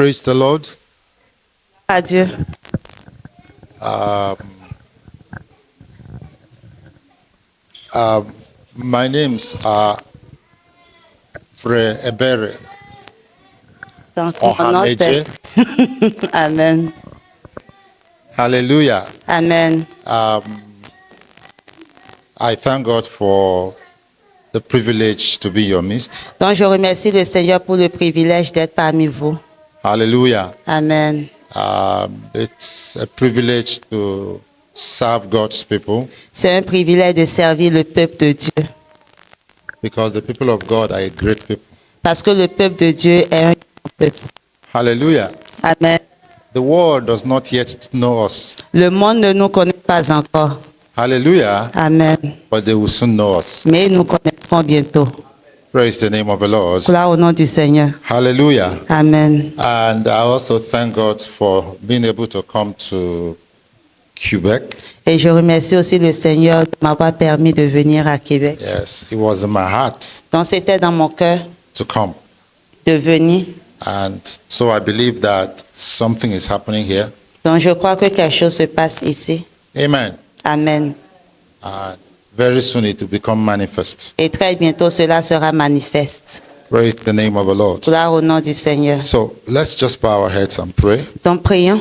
Praise the Lord. À Dieu. My name's Frère Ebere Donc, mon nom Ohameje. est- Amen. Hallelujah. Amen. I thank God for the privilege to be in your midst. Donc, je remercie le Seigneur pour le privilège d'être parmi vous. Hallelujah. Amen. It's a privilege to serve God's people C'est un privilège de servir le peuple de Dieu. because the people of God are a great people. Parce que le peuple de Dieu est un grand peuple. Hallelujah. Amen. The world does not yet know us. Le monde ne nous connaît pas encore. Hallelujah. Amen. But they will soon know us. Mais ils nous connaîtront bientôt. Praise the name of the Lord. Gloire au nom du Seigneur. Hallelujah. Amen. And I also thank God for being able to come to Quebec. Et je remercie aussi le Seigneur de m'avoir permis de venir à Québec. Yes, it was in my heart Donc, c'était dans mon cœur to come. de venir. And so I believe that something is happening here. Donc, je crois que quelque chose se passe ici. Amen. Amen. And very soon it will become manifest. Et très bientôt, cela sera manifeste. Praise the name of the Lord. Gloire au nom du Seigneur. So let's just bow our heads and pray. Donc, prions.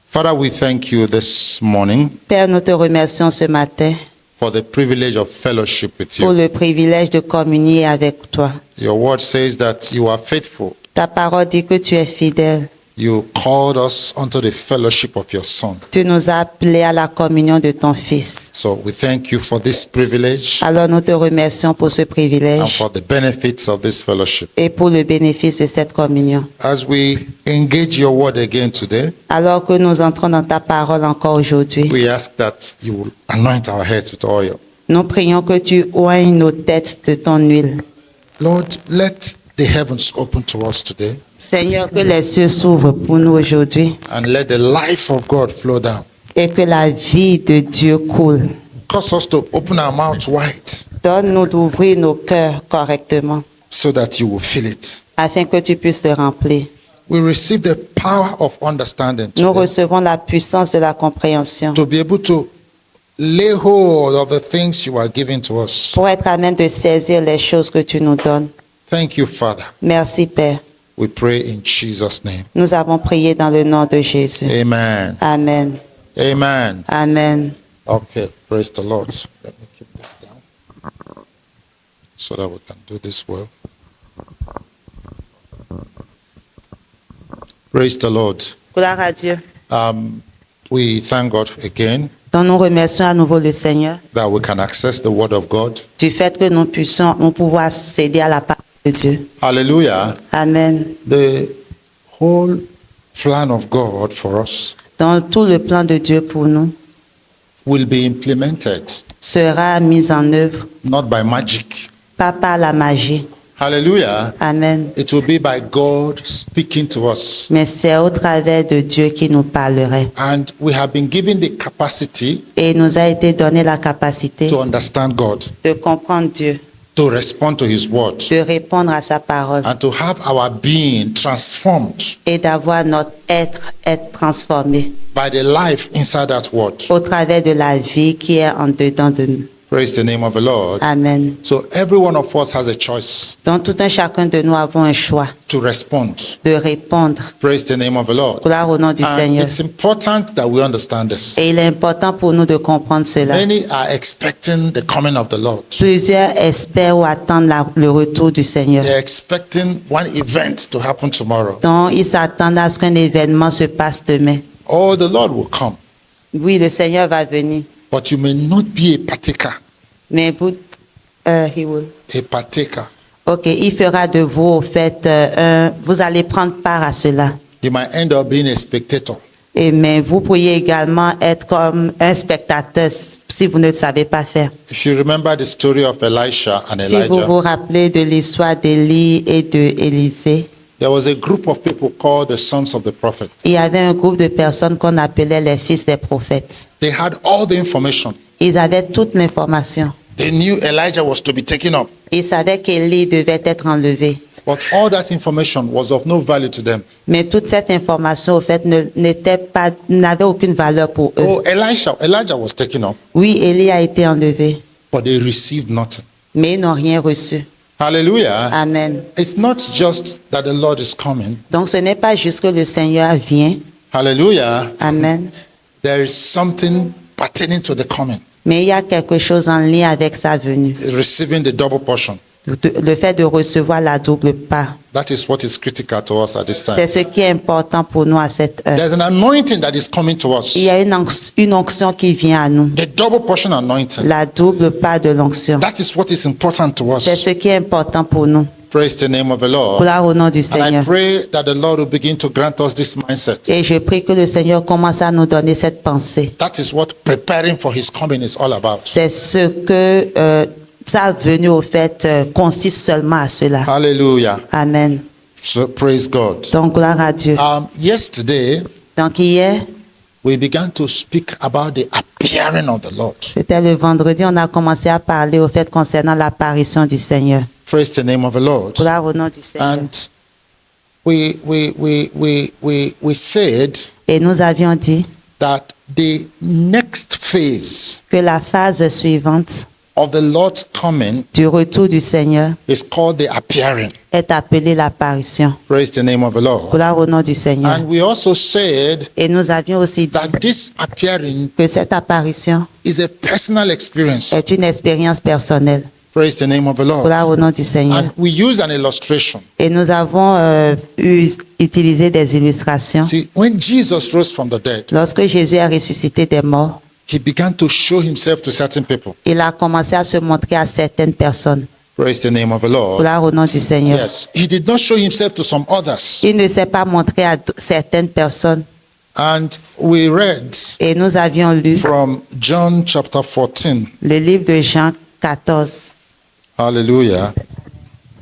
Father, we thank you this morning Père, nous te remercions ce matin for the privilege of fellowship with pour you. le privilège de communier avec toi. Your word says that you are faithful. Ta parole dit que tu es fidèle. You called us unto the fellowship of your Son. Tu nous as appelés à la communion de ton Fils. So we thank you for this privilege Alors, nous te remercions pour ce and privilège for the benefits of this fellowship. et pour le bénéfice de cette communion. As we engage your word again today, Alors que nous entrons dans ta parole encore aujourd'hui, we ask that you will anoint our heads with oil. nous prions que tu oignes nos têtes de ton huile. Lord, let the heavens open to us today Seigneur, que les cieux s'ouvrent pour nous aujourd'hui and let the life of God flow down. et que la vie de Dieu coule. Cause us to open our mouths wide Donne-nous d'ouvrir nos cœurs correctement so that you will fill it. afin que tu puisses le remplir. We receive the power of understanding Nous today recevons la puissance de la compréhension to be able to lay hold of the things you are giving to us. pour être à même de saisir les choses que tu nous donnes. Thank you, Father. Merci, Père. We pray in Jesus' name. Nous avons prié dans le nom de Jésus. Amen. Amen. Amen. Amen. Okay, praise the Lord. Let me keep this down so that we can do this well. Praise the Lord. Gloire à Dieu. We thank God again Donc nous remercions à nouveau le Seigneur that we can access the Word of God. du fait que nous pouvons accéder à la parole de Dieu. Hallelujah. Amen. The whole plan of God for us Donc tout le plan de Dieu pour nous will be implemented, sera mis en œuvre, not by magic. pas par la magie. Hallelujah. Amen. It will be by God speaking to us. Mais c'est au travers de Dieu qui nous parlerait. And we have been given the capacity Et il nous a été donné la capacité to understand God, de comprendre Dieu, to respond to His word, de répondre à sa parole and to have our being transformed et d'avoir notre être transformé by the life inside that word. au travers de la vie qui est en dedans de nous. Praise the name of the Lord. Amen. So every one of us has a choice Donc tout un chacun de nous avons un choix to respond. de répondre. Praise the name of the Lord. Gloire au nom du And Seigneur. it's important that we understand this. Et il est important pour nous de comprendre cela. Many are expecting the coming of the Lord. Plusieurs espèrent ou attendent le retour du Seigneur. They're expecting one event to happen tomorrow. Donc ils s'attendent à ce qu'un événement se passe demain. Oh, the Lord will come, Oui, le Seigneur va venir. but you may not be a partaker. Mais vous, he will. A partaker. Ok, il fera de vous, au fait, vous allez prendre part à cela. You might end up being a spectator. Mais vous pourriez également être comme un spectateur si vous ne le savez pas faire. If you remember the story of Elisha and Si vous Elijah, vous rappelez de l'histoire d'Élie et d'Élisée, there was a group of people called the sons of the prophet. il y avait un groupe de personnes qu'on appelait les fils des prophètes. They had all the information. Ils avaient toute l'information. They knew Elijah was to be taken up. Ils savaient qu'Élie devait être enlevé. But all that information was of no value to them. Mais toute cette information, au fait, n'avait aucune valeur pour eux. Oh, Elijah was taken up, Oui, Élie a été enlevé, but they received nothing. mais ils n'ont rien reçu. Hallelujah. Amen. It's not just that the Lord is coming. Donc, ce n'est pas juste que le Seigneur vient. Hallelujah. Amen. There is something pertaining to the coming. Mais il y a quelque chose en lien avec sa venue. Receiving the double portion. Le fait de recevoir la double part. That is what is critical to us at this C'est time. ce qui est important pour nous à cette heure. There's an anointing that is coming to us. Il y a une onction qui vient à nous. The double portion anointing. La double part de l'onction. That is what is important to C'est us. ce qui est important pour nous. Praise the name of the Lord. Gloire au nom du And I Seigneur. pray that the Lord will begin to grant us this mindset. Et je prie que le Seigneur commence à nous donner cette pensée. That is what preparing for his coming is all about. C'est ce que sa venue, au fait, consiste seulement à cela. Hallelujah. Amen. So praise God. Donc, gloire à Dieu. Yesterday, Donc, hier, we began to speak about the appearing of the Lord. c'était le vendredi, on a commencé à parler, au fait, concernant l'apparition du Seigneur. Praise the name of the Lord. Gloire au nom du Seigneur. And we said Et nous avions dit that the next phase que la phase suivante of the Lord's coming du retour du Seigneur is called the appearing. est appelée l'apparition. Praise the name of the Lord. Gloire au nom du Seigneur. And we also said Et nous avions aussi dit that this appearing que cette apparition is a personal experience. est une expérience personnelle. Praise the name of the Lord. Gloire au nom du Seigneur. And we use an illustration. Et nous avons utilisé des illustrations. See, when Jesus rose from the dead, Lorsque Jésus a ressuscité des morts, he began to show himself to certain people. il a commencé à se montrer à certaines personnes. Praise the name of the Lord. Gloire au nom du Seigneur. Yes, he did not show himself to some others. Il ne s'est pas montré à certaines personnes. And we read Et nous avions lu from John chapter 14. le livre de Jean 14. Hallelujah.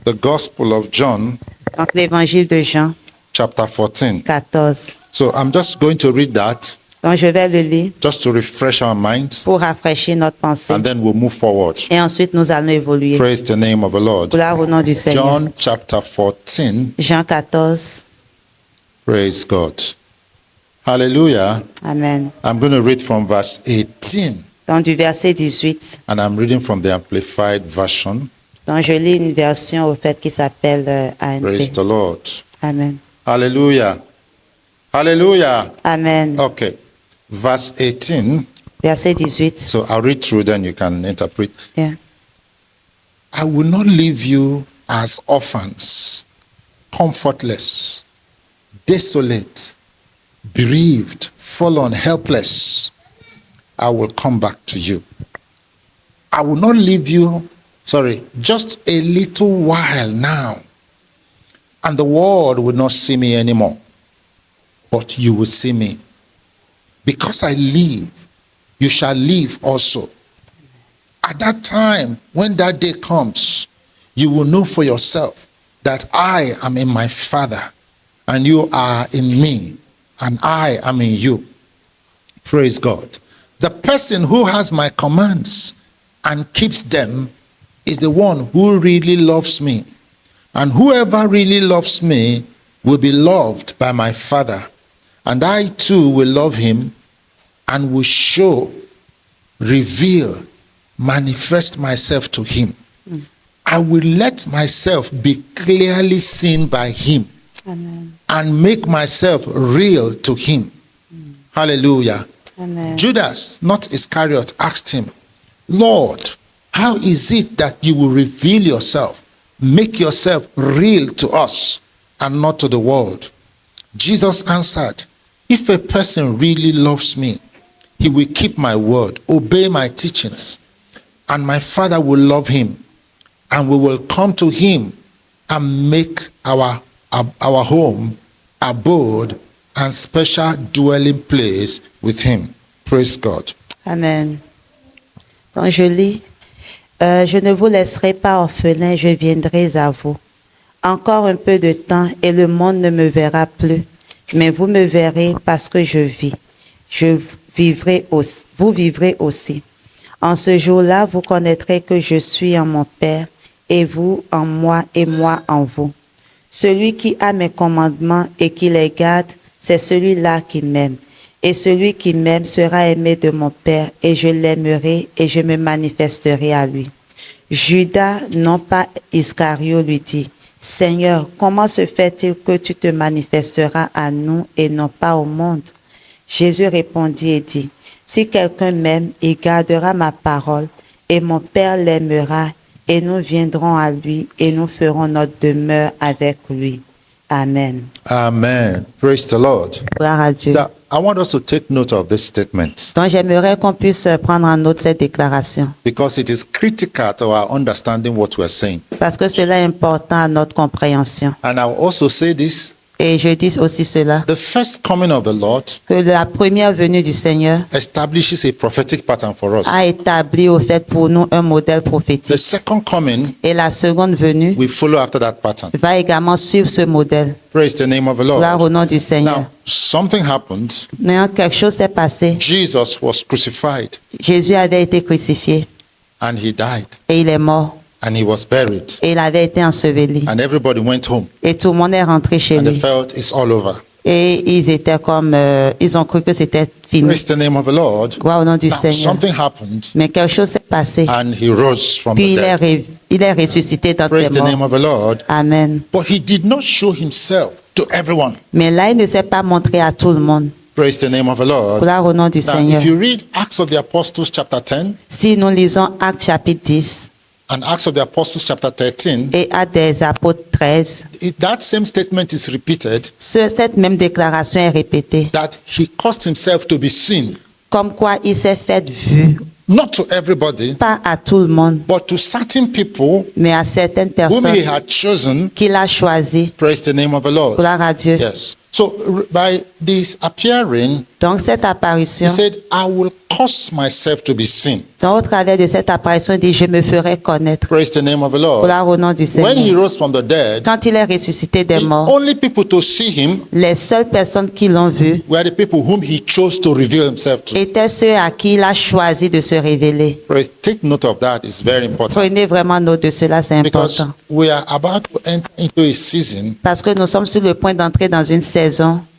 The Gospel of John Donc l'évangile de Jean chapter 14. 14. So I'm just going to read that Donc je vais le lire just to refresh our minds, pour rafraîchir notre pensée. and then we'll move forward. Et ensuite nous allons évoluer. Praise the name of the Lord. Gloire au nom du Seigneur. John chapter 14. Jean 14. Praise God. Hallelujah. Amen. I'm going to read from verse 18, Donc du verset 18. and I'm reading from the Amplified Version. Donc je lis une version au fait qui s'appelle Praise ANT. the Lord. Amen. Hallelujah. Hallelujah. Amen. Okay. Verse 18. Verset 18. So I'll read through, then you can interpret. Yeah. I will not leave you as orphans, comfortless, desolate, bereaved, fallen, helpless. I will come back to you. I will not leave you, just a little while now. And the world will not see me anymore. But you will see me. Because I live, you shall live also. At that time, when that day comes, you will know for yourself that I am in my Father, and you are in me, and I am in you. Praise God. The person who has my commands and keeps them is the one who really loves me. And whoever really loves me will be loved by my Father. And I too will love him and will show, reveal, manifest myself to him. I will let myself be clearly seen by him. Amen. And make myself real to him. Hallelujah. Amen. Judas, not Iscariot, asked him, Lord, how is it that you will reveal yourself, make yourself real to us and not to the world? Jesus answered, if a person really loves me, he will keep my word, obey my teachings, and my Father will love him, and we will come to him and make our home, abode, and special dwelling place with him. Praise God. Amen. Donc je lis, je ne vous laisserai pas orphelin, je viendrai à vous. Encore un peu de temps et le monde ne me verra plus, mais vous me verrez parce que je vis. Vous vivrez aussi. En ce jour-là, vous connaîtrez que je suis en mon Père, et vous en moi, et moi en vous. Celui qui a mes commandements et qui les garde, c'est celui-là qui m'aime. Et celui qui m'aime sera aimé de mon Père, et je l'aimerai et je me manifesterai à lui. Judas, non pas Iscario, lui dit, Seigneur, comment se fait-il que tu te manifesteras à nous et non pas au monde? Jésus répondit et dit, si quelqu'un m'aime, il gardera ma parole, et mon Père l'aimera, et nous viendrons à lui, et nous ferons notre demeure avec lui. Amen. Amen. Praise the Lord. Gloire à Dieu. Now, I want us to take note of this statement Donc j'aimerais qu'on puisse prendre en note cette déclaration, because it is critical to our understanding what we're saying. parce que cela est important à notre compréhension. And I'll also say this, Et je dis aussi cela, the first coming of the Lord que la première venue du Seigneur establishes a prophetic pattern for us. a établi au fait pour nous un modèle The prophétique. second coming, Et la seconde venue we follow after that pattern. va également suivre ce modèle. Praise the name of the Gloire au Lord. nom du Seigneur. Now, something happened. Mais quelque chose s'est passé. Jesus was crucified Jésus avait été crucifié and he died et il est mort and he was buried et il avait été enseveli. and everybody went home Et tout le monde est rentré chez and they lui. felt it's all over. Et ils étaient comme, ils ont cru que c'était fini. Praise the name of the Lord. Gloire au nom du Now, Seigneur. something happened Mais quelque chose s'est passé. and he rose from Puis the dead. il est ressuscité dans Praise les the name morts. of the Lord. Amen. But he did not show himself to everyone. Mais là, il ne s'est pas montré à tout le monde. Praise the name of the Lord. Gloire au nom du Now, Seigneur. if you read Acts of the Apostles chapter 10 Si nous lisons Actes chapitre 10 and Acts of the Apostles chapter 13, et Actes des apôtres 13, that same statement is repeated cette même déclaration est répétée. that he caused himself to be seen, Comme quoi il s'est fait vu, not to everybody, pas à tout le monde, but to certain people mais à certaines whom he personnes had chosen. qu'il a choisies. Praise the name of the Lord. Gloire à Dieu. Yes. So by this appearing, Donc cette he apparition, said, I will cause myself to be seen. donc au travers de cette apparition, il dit, je me ferai connaître. Praise the name of the Lord. Gloire au nom du When he Seigneur. rose from the dead, Quand il est ressuscité des the morts, only people to see him les seules personnes qui l'ont vu were the people whom he chose to reveal himself to. étaient ceux à qui il a choisi de se révéler. Praise, take note of that. It's very important. Prenez vraiment note de cela, c'est Because important. we are about to enter into a season Parce que nous sommes sur le point d'entrer dans une saison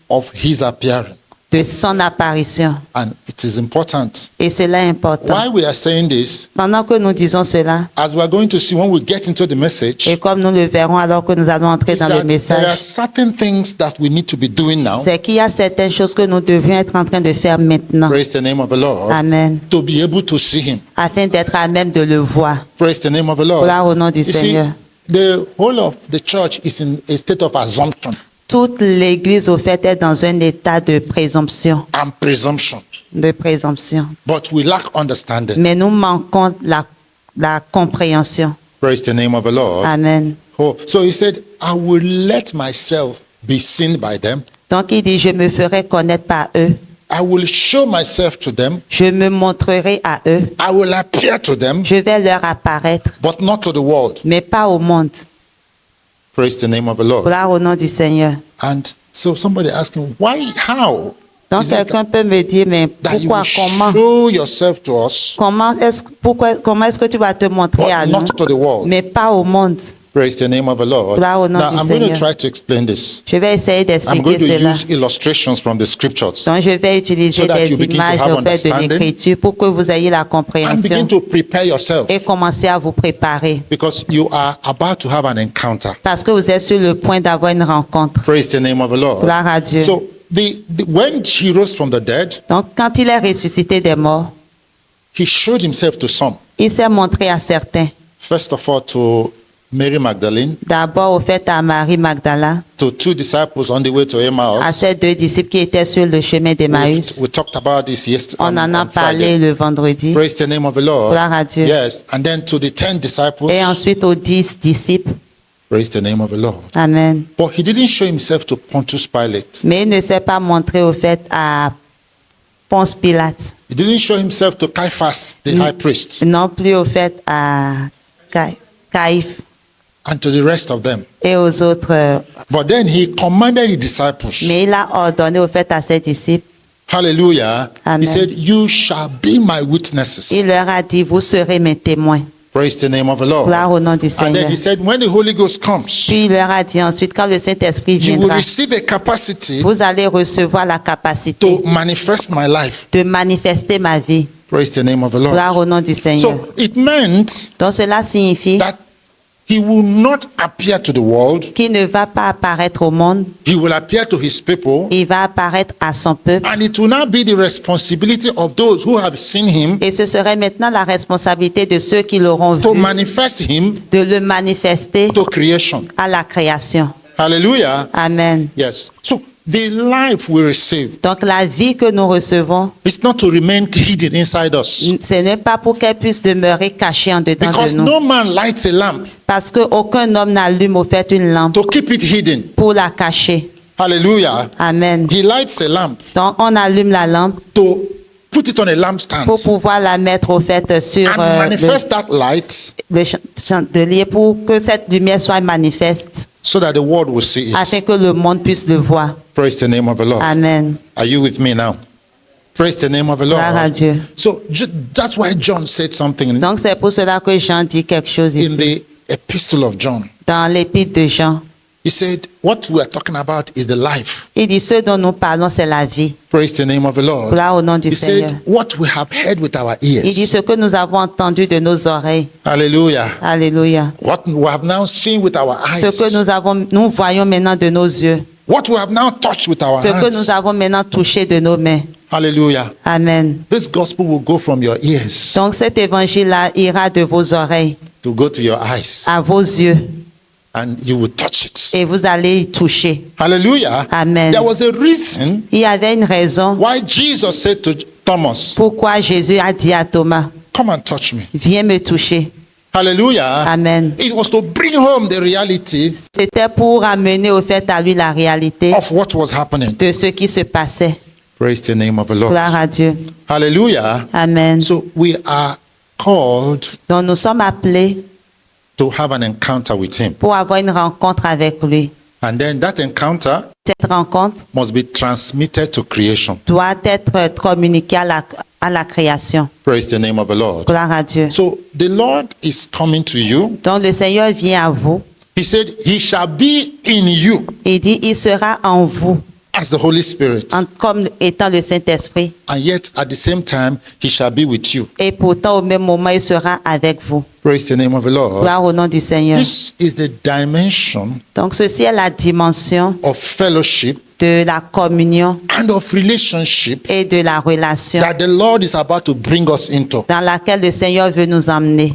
of his appearing. de son apparition. And it is important. Et cela est important. Why we are saying this, Pendant que nous disons cela, as we are going to see when we get into the message, et comme nous le verrons alors que nous allons entrer is dans that le there are message, certain things that we need to be doing now. c'est qu'il y a certaines choses que nous devrions être en train de faire maintenant. Praise the name of the Lord. Amen. To be able to see him. Afin d'être à même de le voir. Praise the name of the Lord. Gloire au nom du You see, Seigneur. the whole of the church is in a state of assumption Toute l'Église, au fait, est dans un état de présomption. and presumption. De présomption. But we lack understanding. Mais nous manquons la compréhension. Praise the name of the Lord. Amen. Oh, so he said, I will let myself be seen by them. Donc il dit, je me ferai connaître par eux. I will show myself to them. Je me montrerai à eux. I will appear to them, Je vais leur apparaître, but not to the world. mais pas au monde. Praise the name of the Lord. Gloire au nom du Seigneur. And so somebody asking, why, how? Donc Is it quelqu'un peut me dire, mais that you pourquoi, will comment? show yourself to us, Comment est-ce que tu vas te montrer à but nous, not to the world? mais pas au monde? Praise the name of the Lord. Gloire au nom Now du I'm going to Seigneur. try to explain this. Je vais essayer I'm going d'expliquer to cela. use illustrations from the scriptures Donc je vais utiliser so that des you begin to images have au fait de understanding l'écriture pour que vous ayez la and compréhension begin to prepare yourself et commencer à vous préparer. because you are about to have an encounter. Parce que vous êtes sur le point d'avoir une rencontre. Praise the name of the Lord. Gloire à Dieu. So when he rose from the dead, Donc quand il est ressuscité des morts, he showed himself to some. il s'est montré à certains. First of all, to Mary Magdalene, D'abord au fait à Marie Magdala, to two disciples on the way to à Emmaus. ces deux disciples qui étaient sur le chemin d'Emmaüs. We talked about this yesterday. On en a on parlé Friday. le vendredi. Praise the name of the Lord. Gloire à Dieu. Yes, and then to the 10 disciples. Et ensuite aux 10 disciples. Praise the name of the Lord. Amen. But he didn't show himself to Pontius Pilate. Mais il ne s'est pas montré au fait à Ponce Pilate. He didn't show himself to Caiaphas, the high priest, Non plus au fait à Caïphe and to the rest of them. et aux autres. But then he commanded the disciples. Mais il a ordonné au fait à ses disciples. Hallelujah. Amen. He said, you shall be my witnesses. Il leur a dit, vous serez mes témoins. Praise the name of the Lord. Gloire au nom du And Seigneur. then he said, when the Holy Ghost comes, Puis il leur a dit ensuite, quand le Saint-Esprit you will viendra, receive a capacity vous allez recevoir la capacité to manifest my life. de manifester ma vie. Praise the name of the Gloire Lord. au nom du Seigneur. So it meant Donc cela signifie that he will not appear to the world. qu'il ne va pas apparaître au monde, He will appear to his people. il va apparaître à son peuple. And it will now be the responsibility of those who have seen him Et ce serait maintenant la responsabilité de ceux qui l'auront to vu manifest him de le manifester to creation. à la création. Hallelujah. Amen. Yes. So the life we receive Donc la vie que nous recevons, is not to remain hidden inside us. ce n'est pas pour qu'elle puisse demeurer cachée en dedans Because de nous. no man lights a lamp Parce qu'aucun homme n'allume au fait une lampe to keep it hidden. pour la cacher. Hallelujah. Amen. He lights a lamp Donc on allume la lampe to put it on a lampstand pour pouvoir la mettre au fait sur and manifest that light le chandelier pour que cette lumière soit manifeste so that the world will see afin it. que le monde puisse le voir. Praise the name of the Lord. Amen. Are you with me now? Praise the name of the Gloire à Lord. Dieu. So that's why John said something Donc c'est pour cela que Jean dit quelque chose in ici. the epistle of John. Dans l'épître de Jean, He said, what we are talking about is the life. il dit ce dont nous parlons, c'est la vie. Praise the name of the Lord. Gloire au nom du He Seigneur. said, what we have heard with our Il dit ears. ce que nous avons entendu de nos oreilles. Hallelujah. Alléluia. What we have now seen with our Ce que eyes. nous voyons maintenant de nos yeux. What we have now touched with our Ce que nous hands. avons maintenant touché de nos mains. Hallelujah. Amen. This gospel will go from your ears Donc cet évangile-là ira de vos oreilles to go to your eyes, à vos yeux and you will touch it. et vous allez y toucher. Hallelujah. Amen. There was a reason Il y avait une raison why Jesus said to Thomas, pourquoi Jésus a dit à Thomas, come and touch me. viens me toucher. Hallelujah. Amen. It was to bring home the reality C'était pour amener au fait à lui la réalité of what was happening. de ce qui se passait. Praise the name of the Lord. Gloire à Dieu. Hallelujah. Amen. So we are called Donc nous sommes appelés to have an encounter with him. pour avoir une rencontre avec lui. And then that encounter Cette rencontre must be transmitted to creation. doit être communiquée à la création. Praise the name of the Lord. Gloire à Dieu. So the Lord is coming to you. Donc le Seigneur vient à vous. He said, he shall be in you Il dit, il sera en vous, as the Holy Spirit. comme étant le Saint-Esprit. And yet at the same time, he shall be with you. Et pourtant, au même moment, il sera avec vous. Praise the name of the Lord. Gloire au nom du Seigneur. This is the dimension Donc ceci est la dimension of fellowship de la communion and of relationship et de la relation that the Lord is about to bring us into. dans laquelle le Seigneur veut nous emmener.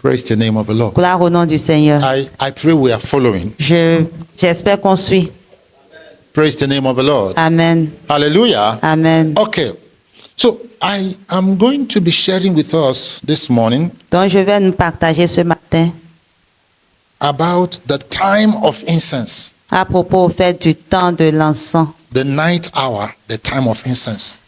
Praise the name of the Lord. Gloire au nom du Seigneur. I pray we are following. J'espère qu'on suit. Praise the name of the Lord. Amen. Hallelujah. Amen. Okay. So I am going to be sharing with us this morning Donc je vais nous partager ce matin about the time of incense, à propos au fait du temps de l'encens, the night hour, the time of incense.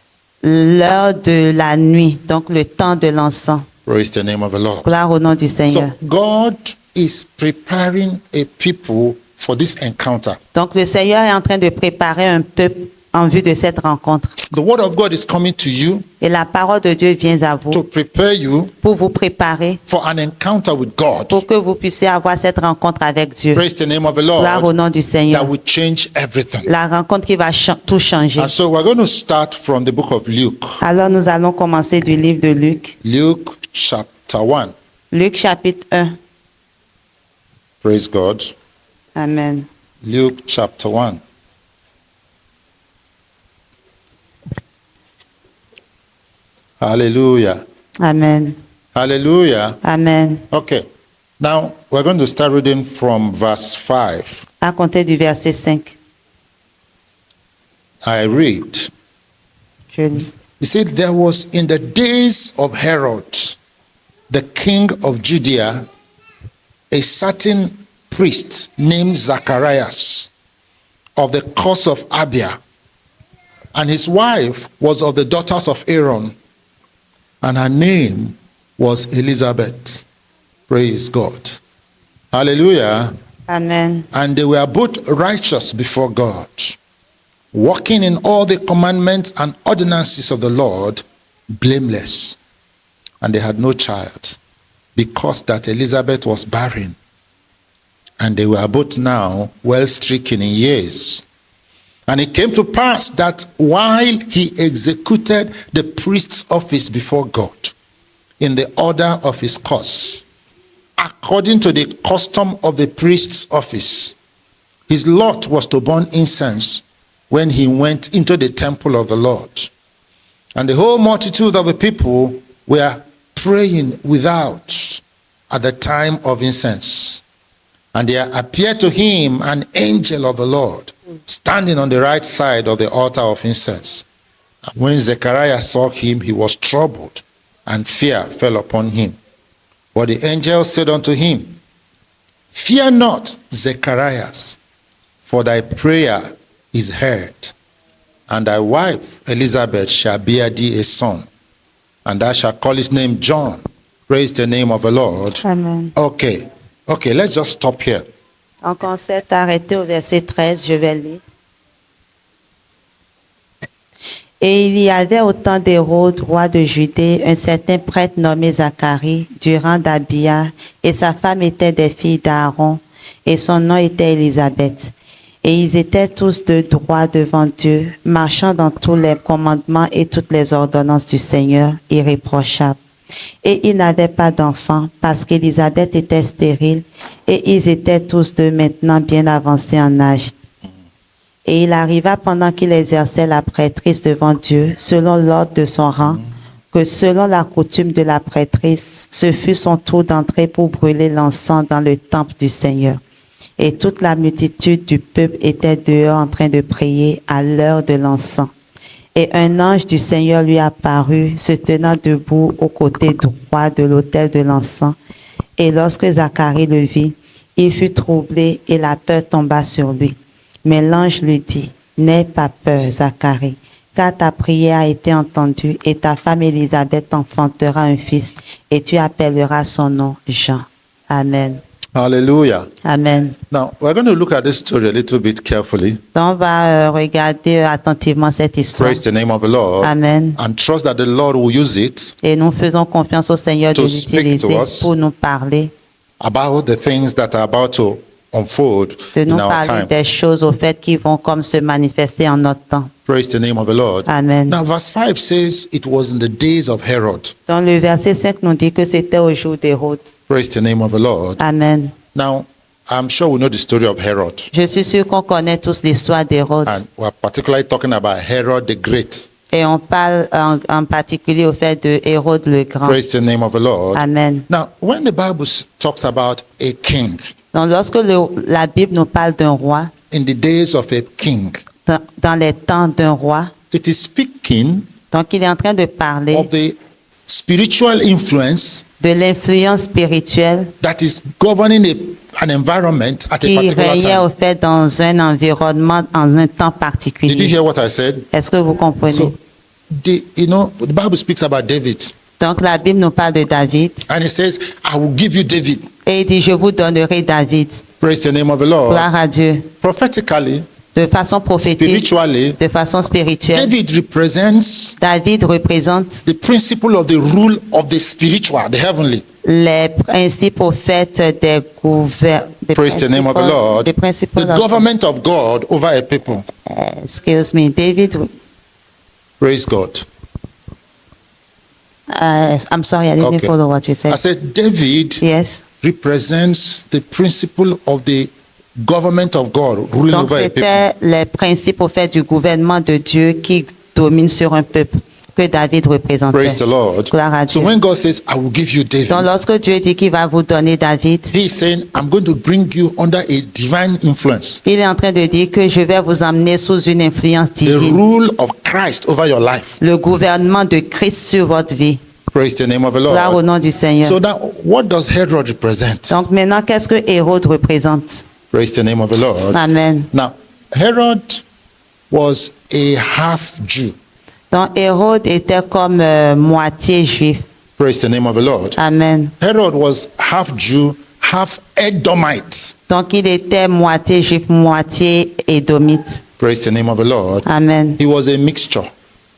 l'heure de la nuit, donc le temps de l'encens. Praise the name of the Lord. Gloire au nom du Seigneur. So God is preparing a people for this encounter. Donc le Seigneur est en train de préparer un peuple en vue de cette rencontre. The word of God is coming to you Et la parole de Dieu vient à vous to prepare you pour vous préparer, for an encounter with God. pour que vous puissiez avoir cette rencontre avec Dieu. Praise the name of the Gloire au Lord. nom du Seigneur. That will change everything. La rencontre qui va tout changer. And so we're going to start from the book of Luke. Alors nous allons commencer du livre de Luc. Luke chapter 1. Luc chapitre 1. Praise God. Amen. Luke chapter 1. Hallelujah. Amen. Hallelujah. Amen. Okay. Now we're going to start reading from verse 5. À compter du verset 5. I read. Je lis. He said, there was in the days of Herod, the king of Judea, a certain priest named Zacharias of the course of Abia, and his wife was of the daughters of Aaron, and her name was Elizabeth. Praise God. Hallelujah. Amen. And they were both righteous before God, walking in all the commandments and ordinances of the Lord, blameless. And they had no child, because that Elizabeth was barren, and they were both now well stricken in years. And it came to pass that while he executed the priest's office before God in the order of his course, according to the custom of the priest's office, his lot was to burn incense when he went into the temple of the Lord. And the whole multitude of the people were praying without at the time of incense. And there appeared to him an angel of the Lord, standing on the right side of the altar of incense. And when Zechariah saw him, he was troubled, and fear fell upon him. But the angel said unto him, Fear not, Zacharias, for thy prayer is heard, and thy wife Elizabeth shall bear thee a son, and thou shalt call his name John. Praise the name of the Lord. Amen. Okay, let's just stop here. Donc on s'est arrêté au verset 13, je vais lire. Et il y avait au temps d'Hérode, roi de Judée, un certain prêtre nommé Zacharie, du rang d'Abia, et sa femme était des filles d'Aaron, et son nom était Élisabeth. Et ils étaient tous de droit devant Dieu, marchant dans tous les commandements et toutes les ordonnances du Seigneur, irréprochables. Et ils n'avaient pas d'enfants, parce qu'Élisabeth était stérile, et ils étaient tous deux maintenant bien avancés en âge. Et il arriva pendant qu'il exerçait la prêtrise devant Dieu, selon l'ordre de son rang, que selon la coutume de la prêtrise, ce fut son tour d'entrer pour brûler l'encens dans le temple du Seigneur. Et toute la multitude du peuple était dehors en train de prier à l'heure de l'encens. Et un ange du Seigneur lui apparut, se tenant debout au côté droit de l'autel de l'encens. Et lorsque Zacharie le vit, il fut troublé et la peur tomba sur lui. Mais l'ange lui dit, « N'aie pas peur, Zacharie, car ta prière a été entendue et ta femme Élisabeth enfantera un fils et tu appelleras son nom Jean. » Amen. Hallelujah. Amen. Now, we're going to look at this story a little bit carefully. Donc, on va regarder attentivement cette histoire. Praise the name of the Lord. Amen. And trust that the Lord will use it Et nous faisons confiance au Seigneur de To speak l'utiliser to us. pour nous parler, about the things that are about to unfold de nous in our parler time. des choses au fait qui vont comme se manifester en notre temps. Praise the name of the Lord. Amen. Now, verse 5 says it was in the days of Herod. Donc, le verset 5 nous dit que c'était au jour d'Hérode. Praise the name of the Lord. Amen. Now, I'm sure we know the story of Herod. Je suis sûr qu'on connaît tous l'histoire d'Hérode. And we're particularly talking about Herod the Great. Et on parle en particulier au fait de Hérode le Grand. Praise the name of the Lord. Amen. Now, when the Bible talks about a king, Donc, lorsque la Bible nous parle d'un roi, in the days of a king, dans les temps d'un roi, it is speaking donc il est en train de parler of the spiritual influence de l'influence spirituelle that is governing an environment at a qui particular régnait au time. fait dans un environnement, dans un temps Did you particulier. hear what I said? Est-ce que vous comprenez? So, the Bible speaks about David, Donc la Bible nous parle de David and it says, I will give you David. et il dit, je vous donnerai David. Praise the name of the Lord. Gloire à Dieu. Prophetically, De façon prophétique, spiritually, de façon spirituelle, David represents David représente the principle of the rule of the spiritual, the heavenly. les principes au fait des gouvernements. Praise the name of the Lord. Des principes The government of God over a people. excuse me, David. Praise God. I'm sorry, I didn't Okay. follow what you I said. said David Yes. represents the principle of the government of God ruling Donc, over a people. c'était les principes au fait du gouvernement de Dieu qui domine sur un peuple que David représentait. Praise the Lord. Gloire à So Dieu. when God says, I will give you David, Donc, lorsque Dieu dit qu'il va vous donner David, He is saying, I'm going to bring you under a divine influence. il est en train de dire que je vais vous emmener sous une influence The divine. rule of Christ over your life. Le gouvernement de Christ sur votre vie. Praise the name of the Gloire au Lord. nom du Seigneur. So now, what does Herod represent? Donc maintenant, qu'est-ce que Hérode représente? Praise the name of the Lord. Amen. Now, Herod was a half Jew. Donc Hérode était comme moitié juif. Praise the name of the Lord. Amen. Herod was half Jew, half Edomite. Donc il était moitié juif, moitié édomite. Praise the name of the Lord. Amen. He was a mixture.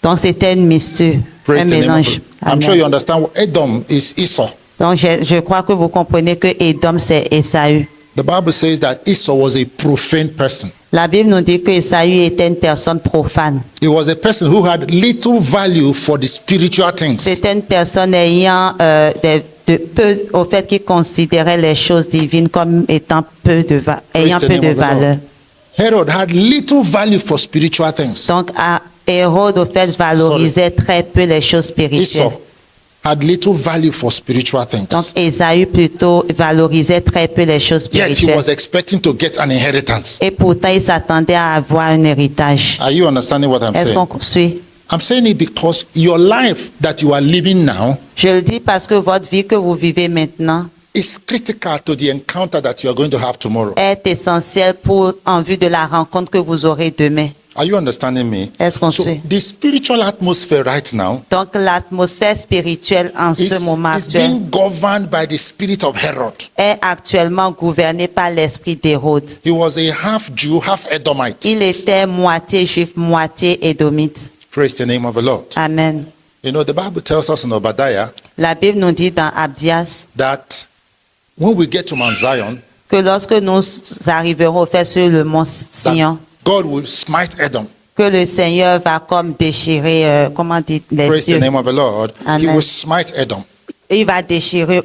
Donc c'était une mixture, Praise un the name of mélange. the I'm sure Amen. you understand. Edom is Esau. Donc, je crois que vous comprenez que Édom, c'est Ésaü. The Bible says that Esau was a profane person. La Bible nous dit que Ésaü était une personne profane. He was a person who had little value for the spiritual things. C'était une personne ayant peu, au fait, qui considérait les choses divines comme étant ayant Praise the peu name de of the Lord. valeur. Herod had little value for spiritual things. Donc, Hérode, au fait, valorisait très peu les choses spirituelles. Esau had little value for spiritual things. Donc, Ésaü plutôt valorisait très peu les choses Yet he spirituelles. was expecting to get an inheritance. Et pourtant, il s'attendait à avoir un héritage. Are you understanding what I'm Est-ce saying? qu'on suit? I'm saying it because your life that you are living now Je le dis parce que votre vie que vous vivez maintenant is critical to the encounter that you are going to have tomorrow. est essentielle en vue de la rencontre que vous aurez demain. Are you understanding me? Est-ce qu'on So suit? the spiritual atmosphere right now Donc, l'atmosphère spirituelle en ce moment is actuel being governed by the spirit of Herod. est actuellement gouvernée par l'esprit d'Hérode. He was a half Jew, half Edomite. Il était moitié juif, moitié édomite. Praise the name of the Lord. Amen. You know, the Bible tells us in Obadiah La Bible nous dit dans Abdias that when we get to Mount Zion, que lorsque nous arriverons au fait sur le mont that Sion, God will smite Edom. que le Seigneur va comme déchirer, comment dire, les Praise the cieux. name of the Lord. He Amen. will smite Edom. Il va déchirer,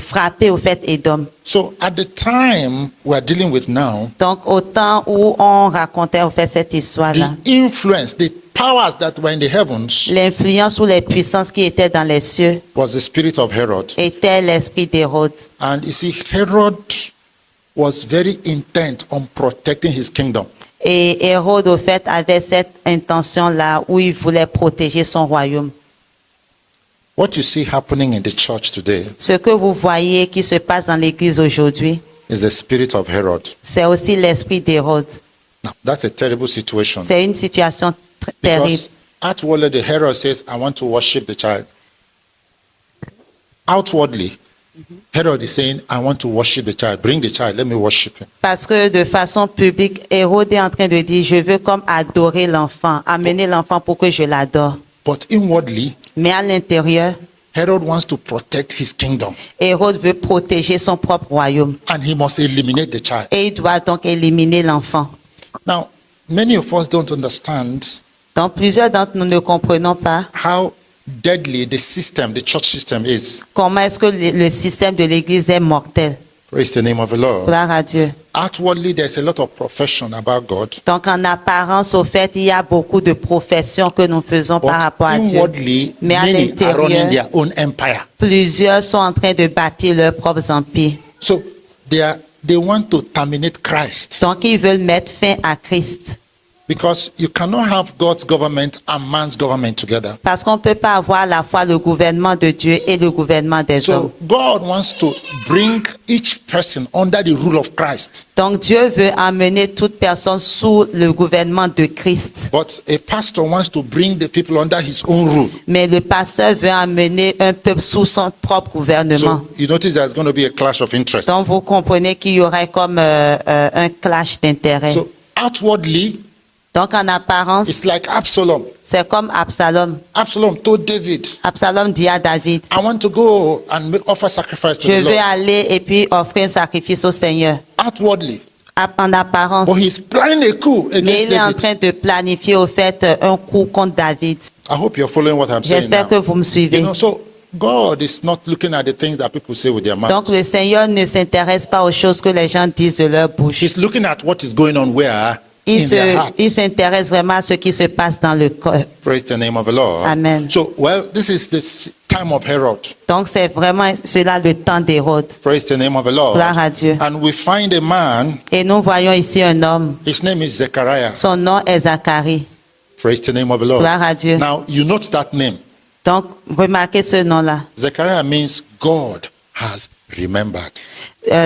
frapper au fait Édom. So at the time we are dealing with now, Donc, au temps où on racontait au fait cette histoire-là, the influence, the powers that were in the heavens l'influence ou les puissances qui étaient dans les cieux was the spirit of Herod. était l'esprit d'Hérode. And you see, Herod was very intent on protecting his kingdom. Et Hérode, au fait, avait cette intention-là où il voulait protéger son royaume. What you see happening in the church today Ce que vous voyez qui se passe dans l'Église aujourd'hui, is the spirit of Herod. c'est aussi l'esprit d'Hérode. Now, that's a terrible situation. C'est une situation terrible. Because outwardly, the Herod says, I want to worship the child. Outwardly, Herod is saying, I want to worship the child. Bring the child, let me worship him. Parce que de façon publique, Hérode est en train de dire, je veux comme adorer l'enfant, amener l'enfant pour que je l'adore. But inwardly, Mais à l'intérieur, Herod wants to protect his kingdom. Hérode veut protéger son propre royaume. And he must eliminate the child. Et il doit donc éliminer l'enfant. Now, many of us don't understand Donc plusieurs d'entre nous ne comprenons pas how deadly the system, the church system is. comment est-ce que le système de l'Église est mortel. Praise the name of the Lord. Gloire à Dieu. Outwardly, there's a lot of profession about God. Donc en apparence, au fait, il y a beaucoup de professions que nous faisons par But rapport à Dieu. inwardly, Mais à many are running l'intérieur, their own empire. plusieurs sont en train de bâtir leurs propres empires. So they want to terminate Christ Donc ils veulent mettre fin à Christ. because you cannot have God's government and man's government together. Parce qu'on ne peut pas avoir à la fois le gouvernement de Dieu et le gouvernement des hommes. So God wants to bring each person under the rule of Christ. Donc Dieu veut amener toute personne sous le gouvernement de Christ. But a pastor wants to bring the people under his own rule. Mais le pasteur veut amener un peuple sous son propre gouvernement. So you notice there's going to be a clash of interest. Donc vous comprenez qu'il y aurait comme un clash d'intérêts. So outwardly, Donc en apparence, it's like Absalom. c'est comme Absalom. Absalom told David, Absalom dit à David, I want to go and offer sacrifice to je the veux Lord. aller et puis offrir un sacrifice au Seigneur. Outwardly. En apparence. But he's planning a coup Mais against il est en David. train de planifier au fait un coup contre David. I hope you're following what I'm saying J'espère now. que vous me suivez. You know, so God is not looking at the things that people say with their Donc mouths. le Seigneur ne s'intéresse pas aux choses que les gens disent de leur bouche. He's looking at what is going on where? In their hearts. Il s'intéresse vraiment à ce qui se passe dans le cœur. Praise the name of the Lord. Amen. So, well, this is the time of Herod. Donc c'est vraiment cela le temps d'Hérode. Praise the name of the Lord. Gloire à Dieu. And we find a man, Et nous voyons ici un homme. his name is Zechariah. Son nom est Zacharie. Praise the name of the Lord. Gloire à Dieu. Now, you note that name. Donc remarquez ce nom-là. Zechariah means God has remembered.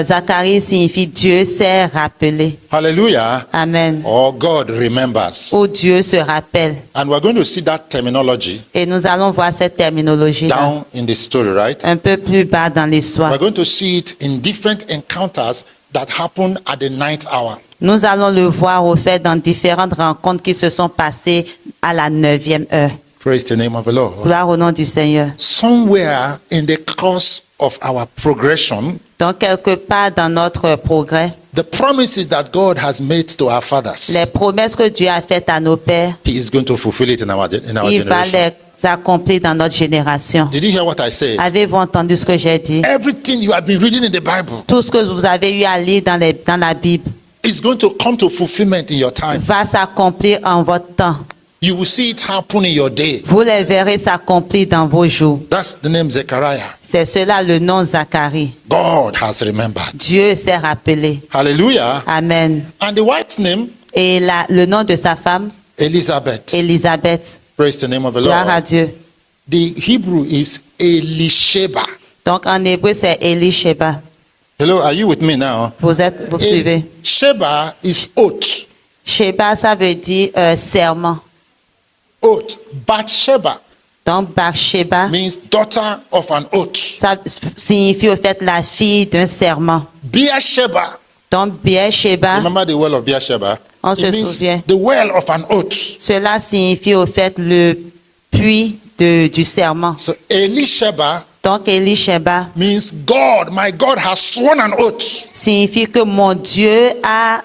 Zacharie signifie Dieu s'est rappelé. Hallelujah. Amen. Or God remembers. Où Dieu se rappelle. And we're going to see that terminology Et nous allons voir cette terminologie-là down in the story, right? un peu plus bas dans l'histoire. We're going to see it in different encounters that happen at the ninth hour. Nous allons le voir au fait dans différentes rencontres qui se sont passées à la 9e heure. Praise the name of the Lord. Gloire au nom du Seigneur. Somewhere in the course of our progression, Donc, quelque part dans notre progrès, the promises that God has made to our fathers, les promesses que Dieu a faites à nos pères, He is going to fulfill it in our il va generation. les accomplir dans notre génération. Did you hear what I said? Avez-vous entendu ce que j'ai dit? Everything you have been reading in the Bible Tout ce que vous avez eu à lire dans la Bible is going to come to fulfillment in your time. va s'accomplir en votre temps. You will see it happen in your day. Vous les verrez s'accomplir dans vos jours. That's the name Zechariah. C'est cela le nom Zacharie. God has remembered. Dieu s'est rappelé. Hallelujah. Amen. And the wife's name, Et le nom de sa femme, Elizabeth. Élisabeth. Praise the name of the Gloire à Lord. Dieu. The Hebrew is Elisheba. Donc en hébreu, c'est Elisheba. Hello, are you with me now? Vous suivez? Sheba is oath. Sheba, ça veut dire serment. Oath. Bathsheba Donc Bathsheba, means daughter of an oath. ça signifie au fait la fille d'un serment. Beersheba. Donc Beersheba, Remember the well of Beersheba? On It se means souvient. the well of an oath. cela signifie au fait le puits du serment. So Elisheba Donc Elisheba means God, my God has sworn an oath. signifie que mon Dieu a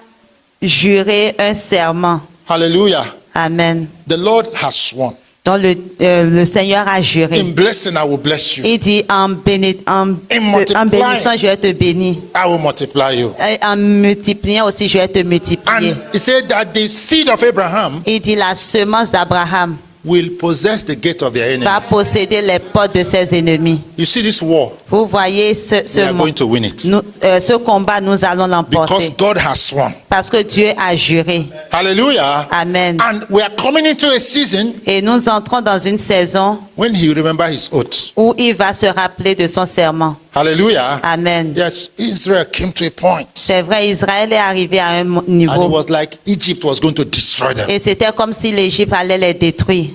juré un serment. Hallelujah. Amen. The Lord has sworn. Donc le Seigneur a juré. In blessing, I will bless you. Il dit en multiplying. bénissant, je vais te bénir. I will multiply you. Et en multipliant aussi, je vais te multiplier. And he said that the seed of Abraham Il dit la semence d'Abraham will possess the gate of their va enemies. posséder les portes de ses ennemis. You see this war, Vous voyez we are going to win it. ce combat, nous allons Because l'emporter. God has sworn. Parce que Dieu a juré. Hallelujah. Amen. And we are coming into a season Et nous entrons dans une saison when he will remember his oath. où il va se rappeler de son serment. Hallelujah. Amen. Yes, Israel came to a point. C'est vrai, Israël est arrivé à un And it niveau. was like Egypt was going to destroy them. Et c'était comme si l'Égypte allait les détruire.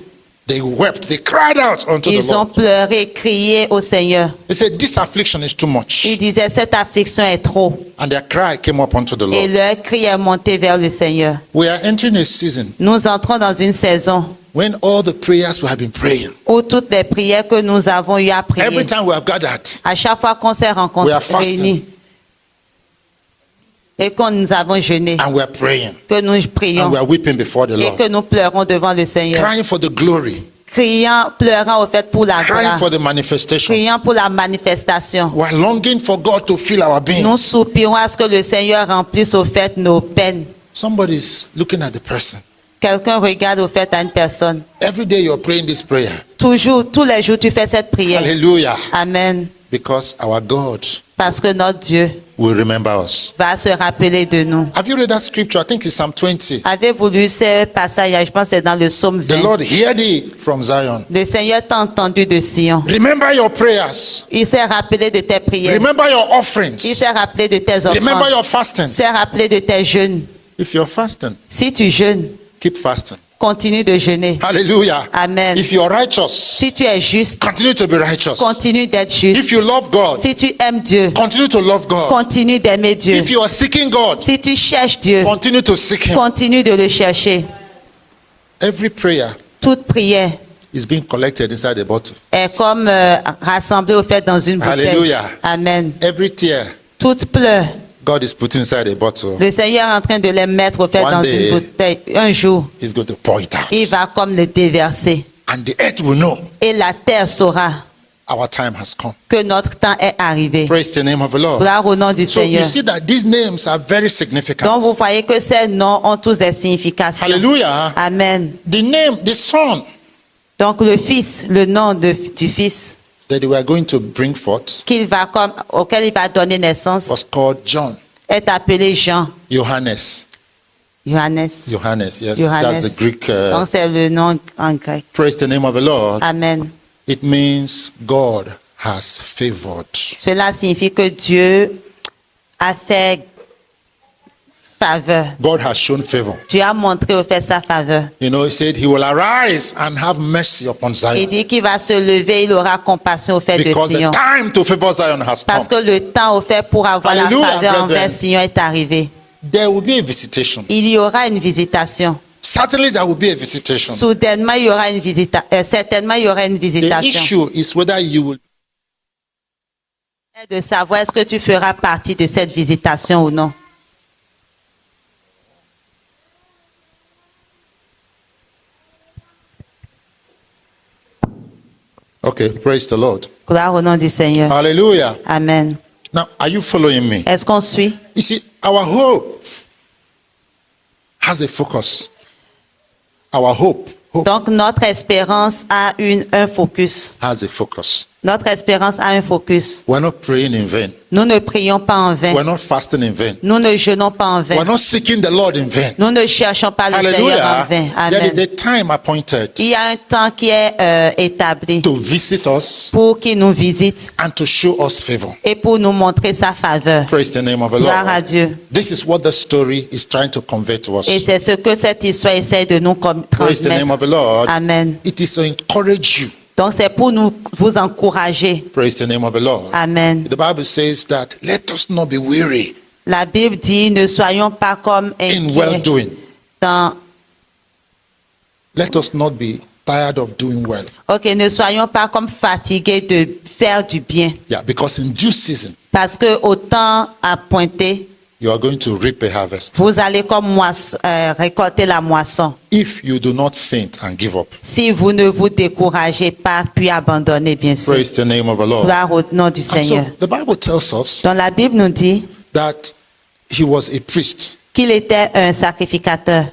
They wept, they cried out unto the Ils ont Lord. pleuré, crié au Seigneur. They said, this affliction is too much. Ils disaient, cette affliction est trop. And their cry came up unto the Et Lord. leur cri est monté vers le Seigneur. We are entering a season Nous entrons dans une saison when all the prayers we have been praying, où toutes les prières que nous avons eu à prier, every time we have gathered, à chaque fois qu'on s'est We are rencontrés, fasting. réunis, et que nous avons jeûné, and we are praying, que nous prions, and we are weeping before the et Lord, que nous pleurons devant le Seigneur, crying for the glory, criant, pleurant au fait pour la crying gloire, for the manifestation. criant pour la manifestation. We are longing for God to fill our being. Nous soupirons à ce que le Seigneur remplisse au fait nos peines. Somebody's looking at the person. Quelqu'un regarde au fait à une personne. Every day you're praying this prayer. Toujours, tous les jours, tu fais cette prière. Hallelujah. Amen. Because our God Parce que notre Dieu will remember us. va se rappeler de nous. Have you read that scripture? I think it's Psalm 20. Avez-vous lu ce passage? Je pense que c'est dans le psaume The 20. Lord hear thee from Zion. Le Seigneur t'a entendu de Sion. Remember your prayers. Il s'est rappelé de tes prières. Remember your Il offerings. s'est rappelé de tes Remember offrandes. your Il fastings. s'est rappelé de tes jeûnes. If you're fasting, Si tu jeûnes, keep fasting. continue de jeûner. Hallelujah. Amen. If you're righteous, Si tu es juste, continue to be righteous. continue d'être juste. If you love God, Si tu aimes Dieu, continue to love God. continue d'aimer Dieu. If you are seeking God, Si tu cherches Dieu, continue to seek Him. continue de le chercher. Every prayer Toute prière is being collected inside a bottle. est comme rassemblée au fait dans une bouteille. Alléluia. Amen. Every tear Toute pleure, God is putting inside a bottle. le Seigneur est en train de les mettre au fait One dans day, une bouteille. Un jour, He's going to pour it out. il va comme le déverser. And the earth will know Et la terre saura our time has come. que notre temps est arrivé. Praise the name of the Lord. Gloire au nom du So you Seigneur. see that these names are very Donc significant. vous voyez que ces noms ont tous des significations. Hallelujah. Amen. The name, the son Donc le Fils, le nom du Fils that they were going to bring forth auquel il va donner naissance was called John. est appelé Jean. Johannes. Johannes. Johannes, yes. Johannes. That's the Greek. Donc c'est le nom en grec. Praise the name of the Lord. Amen. It means God has favored. Cela signifie que Dieu a fait faveur. God has shown favor. Dieu a montré au fait sa faveur. You know, He said He will arise and have mercy upon Il Zion. dit qu'il va se lever, il aura compassion au fait de Because the Sion. time to favor Zion has Parce come. que le temps au fait pour avoir Hallelujah, la faveur brethren. envers Sion est arrivé. There will be a visitation. Il y aura une visitation. Certainly there will be a visitation. Soudainement, il y aura une certainement, il y aura une The visitation. issue is whether you will. De savoir est-ce que tu feras partie de cette visitation ou non. Okay, praise the Lord. Gloire au nom du Seigneur. Hallelujah. Amen. Now, are you following me? Est-ce qu'on suit? You see, our hope has a focus. Our hope Donc, notre espérance a un focus. has a focus. Notre espérance a un focus. We're not praying in vain. Nous ne prions pas en vain. We're not fasting in vain. Nous ne jeûnons pas en vain. We're not seeking the Lord in vain. Nous ne cherchons pas le Seigneur en vain. Hallelujah. There is Amen. a time appointed Il y a un temps qui est établi to visit us pour qu'il nous visite and to show us favor. et pour nous montrer sa faveur. Praise the name of the Gloire à Lord. Dieu. This is what the story is trying to convey to us. Et c'est ce que cette histoire essaie de nous Praise the name of transmettre. the Lord. Amen. It is to encourage you. Donc c'est pour vous encourager. Praise the name of the Lord. Amen. The Bible says that let us not be weary La Bible dit ne soyons pas comme in well inquiets doing. dans. Let us not be tired of doing well. Ok, ne soyons pas comme fatigués de faire du bien. Yeah, because in due season Parce que au temps à pointer, you are going to reap a harvest. vous allez comme récolter la moisson. If you do not faint and give up. Si vous ne vous découragez pas, puis abandonnez, bien sûr. Praise the name of the Lord. Gloire au nom du And Seigneur. so the Bible tells us Donc la Bible nous dit that he was a priest. qu'il était un sacrificateur.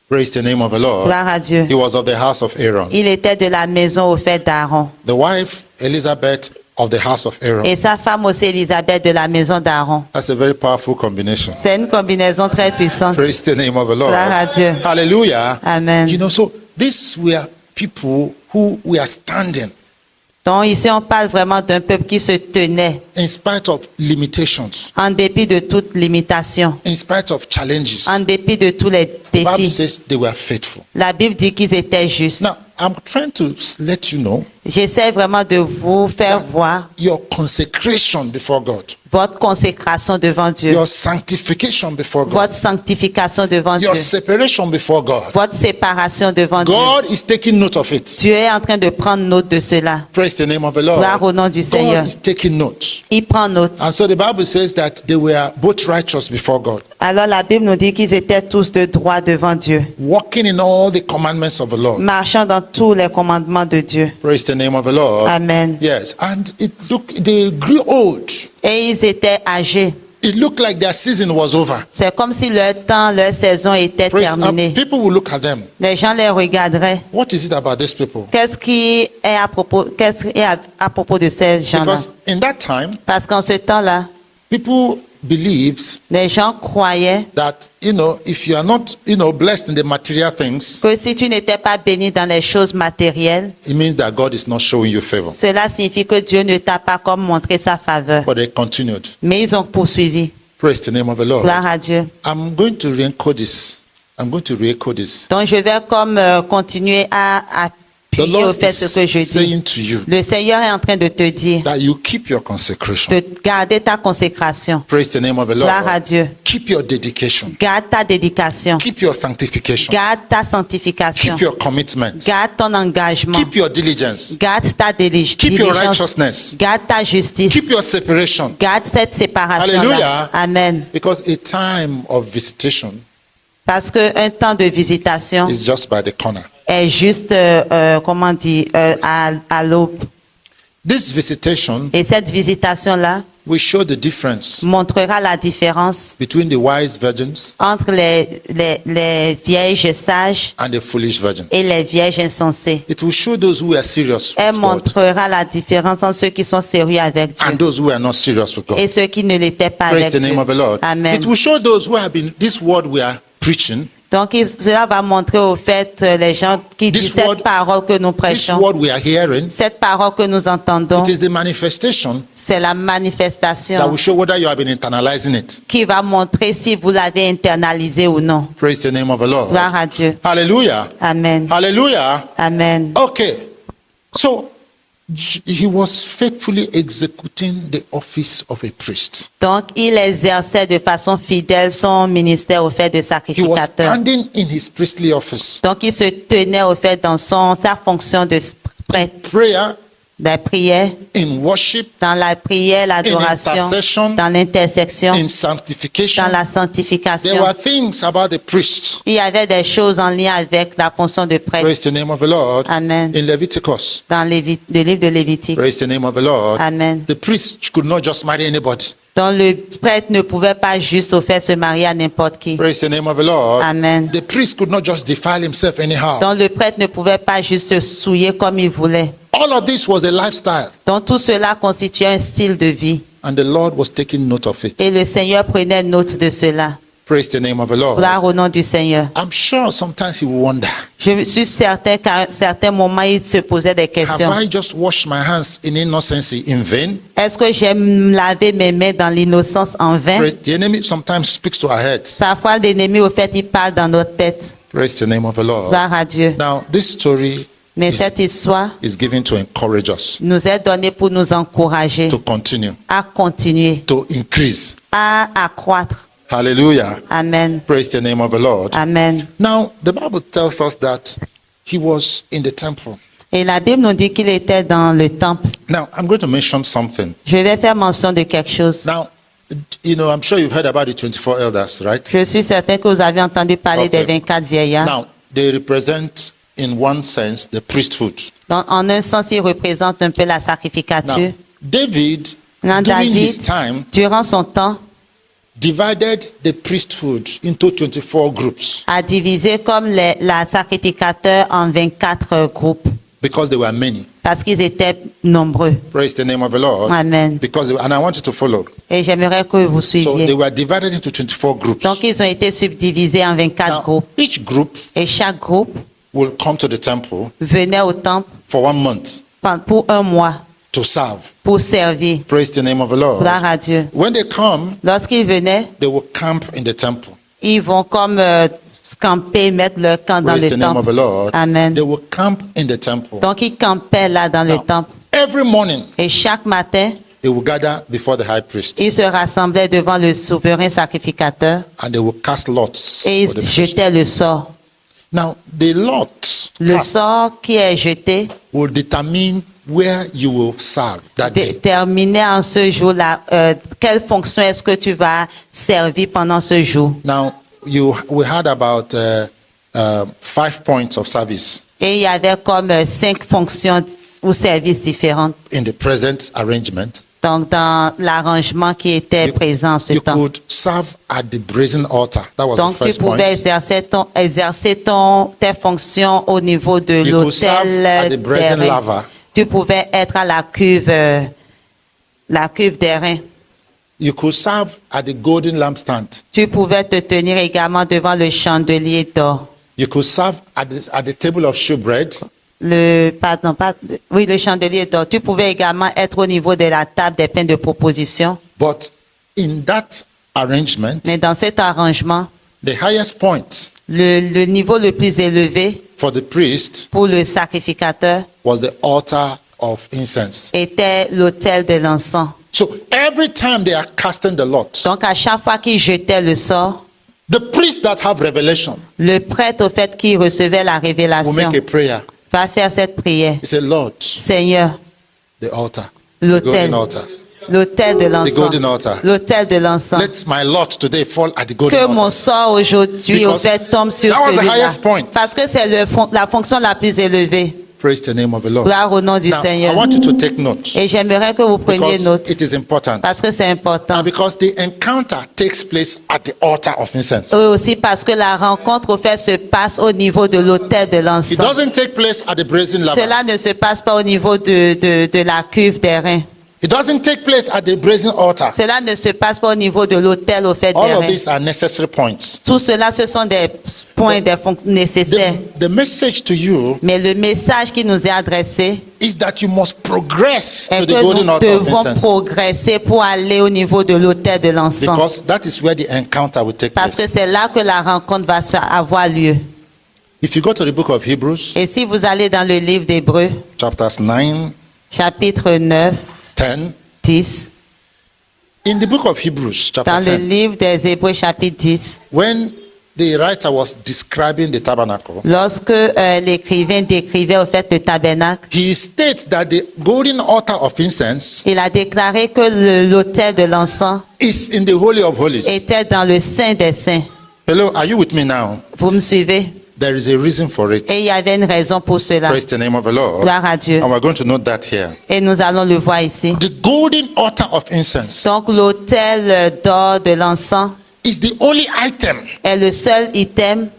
Praise the name of the Lord. Gloire à Dieu. He was of the house of Aaron. Il était de la maison au fait d'Aaron. The wife, Elizabeth, of the house of Aaron. Et sa femme aussi, Élisabeth, de la maison d'Aaron. That's a very powerful combination. C'est une combinaison très puissante. Praise the name of the Lord. Gloire à Dieu. Hallelujah. Amen. You know, so these were people who were standing Donc ici, on parle vraiment d'un peuple qui se tenait in spite of limitations, en dépit de toute limitation, in spite of challenges. en dépit de tous les The Bible défis. says they were faithful. La Bible dit qu'ils étaient justes. Now, I'm trying to let you know J'essaie vraiment de vous faire voir your consecration before God, votre consécration devant Dieu, your sanctification before God, votre sanctification devant Dieu, your separation before God. votre séparation devant Dieu. God is taking note of it. Dieu est en train de prendre note de cela. Praise the name of the Lord. Gloire au nom du Seigneur. God is taking note. Il prend note. And so the Bible says that they were both righteous before God, Alors la Bible nous dit qu'ils étaient tous de droit devant Dieu, walking in all the commandments of the Lord. marchant dans tous les commandements de Dieu. Praise the name of the Lord. Amen. Yes, and they grew old. Et ils étaient âgés. It looked like their season was over. C'est comme si leur temps, leur saison était Praise, terminée. people will look at them. Les gens les regarderaient. What is it about these people? Qu'est-ce qui est à propos de ces gens-là? Because in that time, Parce qu'en ce temps-là, people believed les gens croyaient that, if you are not, blessed in the material things, que si tu n'étais pas béni dans les choses matérielles, it means that God is not showing you favor. cela signifie que Dieu ne t'a pas comme montré sa faveur. But they continued. Mais ils ont poursuivi. Praise the name of the Lord. Gloire à Dieu. I'm going to re-encode this. Donc je vais comme continuer à The appuyer au Lord fait ce que je is saying dis. to you Le Seigneur est en train de te dire that you keep your consecration. de garder ta consécration. Praise the name of the Lord. Gloire à Dieu. Keep your dedication. Garde ta dédication. Keep your sanctification. Garde ta sanctification. Keep your commitment. Garde ton engagement. Keep your diligence. Garde ta Keep your diligence. righteousness. Garde ta justice. Keep your separation. Garde cette séparation-là. Hallelujah. Amen. Because a time of visitation Parce qu'un temps de visitation is just by the corner. est juste, à l'aube. This visitation Et cette visitation-là will show the difference montrera la différence between the wise virgins entre les vierges sages and the foolish virgins. et les vierges insensées. It will show those who are serious Elle with God montrera la différence entre ceux qui sont sérieux avec Dieu and those who are not serious with God. et ceux qui ne l'étaient pas Praise avec the name Dieu. of the Lord. Amen. It will show those who have been, this word we are preaching, Donc, cela va montrer au fait les gens qui This disent cette word- parole que nous this prêchons, word we are hearing, cette parole que nous entendons, it is the manifestation c'est la that manifestation will show whether you have been internalizing it. qui va montrer si vous l'avez internalisé ou non. Praise the name of the Lord. Gloire à Dieu. Hallelujah. Amen. Hallelujah. Amen. Okay. So he was faithfully executing the office of a priest. Donc, il exerçait de façon fidèle son ministère au fait de He was sacrificateur. standing in his priestly office. Donc, il se tenait au fait dans sa fonction de prêtre, Prayer, la prière, in worship, dans la prière, l'adoration, intercession, dans l'intersection, in sanctification. dans la There sanctification. were things about the priest. Il y avait des choses en lien avec la fonction de prêtre. Praise the name of the Lord. Amen. In Leviticus. Dans le livre de Lévitique. Praise the name of the Lord. Amen. The priest could not just marry anybody. Donc, le prêtre ne pouvait pas juste au fait se marier à n'importe qui. Praise the name of the Lord. Amen. The priest could not just defile himself anyhow. Donc, le prêtre ne pouvait pas juste se souiller comme il voulait. All of this was a lifestyle. Donc, tout cela constituait un style de vie. And the Lord was taking note of it. Et le Seigneur prenait note de cela. Praise the name of the Lord. Gloire au nom du Seigneur. I'm sure sometimes he will wonder, Je suis certain qu'à un certain moment, il se posait des have questions. I just washed my hands in innocency in vain? Est-ce que j'aime laver mes mains dans l'innocence en vain? Praise, the enemy sometimes speaks to our heads. Parfois, l'ennemi, au fait, il parle dans notre tête. Praise the name of the Lord. Gloire à Dieu. Now, this story Mais is, cette histoire is given to encourage us nous est donnée pour nous encourager to continue, à continuer, to increase. à accroître. Hallelujah. Amen. Praise the name of the Lord. Amen. Now, the Bible tells us that he was in the temple. Et la Bible nous dit qu'il était dans le temple. Now, I'm going to mention something. Je vais faire mention de quelque chose. Now, you know, I'm sure you've heard about the 24 elders, right? Je suis certain que vous avez entendu parler Okay. des 24 vieillards. Now, they represent, in one sense, the priesthood. Donc, en un sens, ils représentent un peu la sacrificature. Now, David, Now, during his David, time, durant son temps, divided the priesthood into 24 groups a divisé comme la sacrificateur en 24 groupes because there were many. parce qu'ils étaient nombreux. Praise the name of the Lord. Amen. Because, and I want you to follow. Et j'aimerais que vous So they suiviez. were divided into 24 groups. Donc, ils ont été subdivisés en 24 Now, groupes. each group Et chaque groupe will come to the temple venait au temple for 1 month pour un mois to serve. pour servir. Praise the name of the Lord. Gloire à Dieu. When they come, Lorsqu'ils venaient, they will camp in the temple. ils vont comme camper, mettre leur camp dans Praise le the name of the temple. Lord. Amen. They will camp in the temple. Donc, ils campaient là dans le Now, temple. every morning, Et chaque matin, they will gather before the high priest ils se rassemblaient devant le souverain sacrificateur and they will cast lots et for the ils priest. jetaient le sort. Now, the lot Le cast sort qui est jeté will determine where you will serve that day. déterminait en ce jour-là quelle fonction est-ce que tu vas servir pendant ce jour. Now, we had about 5 points of service Et il y avait comme 5 fonctions ou services différents. in the present arrangement. Donc, dans l'arrangement qui était présent en ce You temps. could serve at the brazen altar. That was Donc, the tu first pouvais point. exercer tes fonctions au niveau de You could serve at the l'autel brazen d'airain. laver. Tu pouvais être à la cuve d'airain. You could serve at the golden lampstand. Tu pouvais te tenir également devant le chandelier d'or. You could serve at the table of showbread. Le chandelier d'or. Tu pouvais également être au niveau de la table des pains de proposition. But in that arrangement, Mais dans cet arrangement, the highest point le niveau le plus élevé for the priest pour le sacrificateur was the altar of incense. était l'autel de l'encens. So every time they are casting the lot, Donc, à chaque fois qu'il jetait le sort, the priests that have revelation le prêtre, au fait, qui recevait la will révélation, make a prayer. va faire cette prière. He said, Lord, Seigneur, the altar, the l'autel, golden altar. l'autel de The golden l'encens, altar. l'autel de l'encens. Let my lot today fall at the golden Que mon altar. sort aujourd'hui, au Because fait, tombe sur that was the celui-là. highest point. Parce que c'est la fonction la plus élevée. Praise the name of the Lord. Gloire au nom du Now, I Seigneur. want you to take note Et j'aimerais que vous preniez because note. it is important. Parce que c'est important. And because the encounter takes place at the altar of incense. Et aussi parce que la rencontre, au fait, se passe au niveau de l'autel de It l'encens. doesn't take place at the brazen laver. Cela ne se passe pas au niveau de la cuve d'airain. It doesn't take place at the brazen altar. Cela ne se passe pas au niveau de l'autel, au fait, All of d'airain. these are necessary points. Tout cela, ce sont des points nécessaires. The message to you Mais le message qui nous est adressé is that you must progress est to the que golden nous altar of devons incense. progresser pour aller au niveau de l'autel de l'encens. Because that is where the encounter will take Parce place. que c'est là que la rencontre va avoir lieu. If you go to the book of Hebrews, Et si vous allez dans le livre d'Hébreux, chapters 9 chapitre 9, 10. 10. In the book of Hebrews, chapter Dans le 10, livre des Hébreux, chapitre 10, when the writer was describing the tabernacle, lorsque l'écrivain décrivait au fait le tabernacle, he states that the golden altar of incense il a déclaré que l'autel de l'encens is in the Holy of Holies. était dans le Saint des Saints. Hello, are you with me now? Vous me suivez? There is a reason for it. Et il y avait une raison pour cela. Praise the name of the Lord. Gloire à Dieu. And we're going to note that here. Et nous allons le voir ici. The golden altar of incense Donc l'autel d'or de l'encens is the only item est le seul item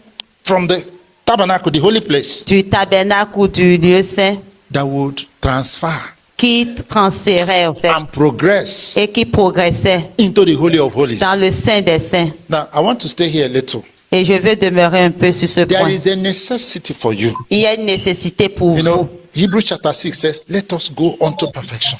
from the tabernacle, the holy place, du tabernacle ou du lieu saint that would transfer qui transférait en fait and progress et qui progressait into the Holy of Holies. dans le Saint des Saints. Now, I want to stay here a little. Et je veux demeurer un peu sur ce There point. is a necessity for you. Il y a une nécessité pour You vous. know, Hebrews chapter 6 says, let us go unto perfection.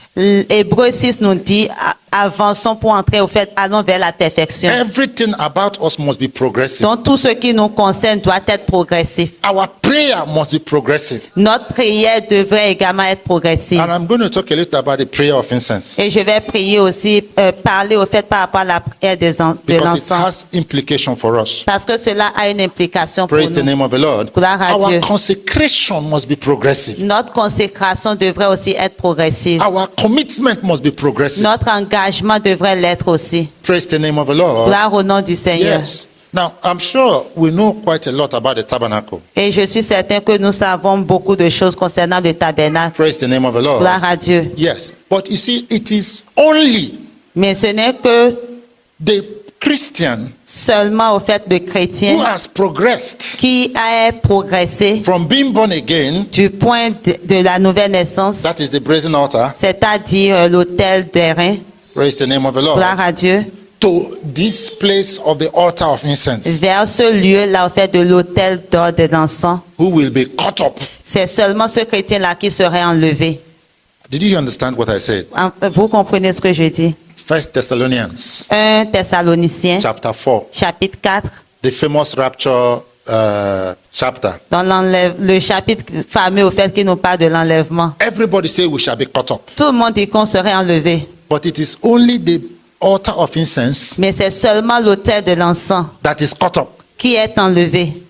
Hébreux 6 nous dit, avançons pour entrer au fait, allons vers la perfection. Everything about us must be progressive. Donc tout ce qui nous concerne doit être progressif. Our prayer must be progressive. Notre prière devrait également être progressive. And I'm going to talk a little about the prayer of incense Et je vais prier aussi, parler au fait par rapport à la prière de because it l'encens. has implication for us. Parce que cela a une implication pour Praise the nous. name of the Lord. Gloire à Our Dieu. consecration must be progressive. Notre consécration devrait aussi être progressive. Our commitment must be progressive. Notre engagement devrait l'être aussi. Praise the name of the Lord. Gloire au nom du Seigneur. Yes. Now, I'm sure we know quite a lot about the tabernacle. Et je suis certain que nous savons beaucoup de choses concernant le tabernacle. Praise the name of the Lord. Gloire à Dieu. Yes. But you see, it is only Mais ce n'est que the Christian seulement au fait de who chrétien has progressed qui a progressé from being born again, du point de la nouvelle naissance, that is the brazen altar, c'est-à-dire l'autel d'airain. praise the name of the Lord, Gloire à Dieu. to this place of the altar of incense, Vers ce lieu-là, au fait de l'autel d'or de l'encens, who will be caught up. c'est seulement ce chrétien-là qui serait enlevé. Did you understand what I said? Vous comprenez ce que je dis? 1 Thessalonians 1 Thessaloniciens, chapter 4, chapitre 4, the famous rapture chapter. dans le chapitre fameux au fait qui nous parle de l'enlèvement. Everybody say we shall be caught up. Tout le monde dit qu'on serait enlevé. But it is only the altar of incense Mais c'est seulement l'autel de l'encens that is caught up. qui est enlevé.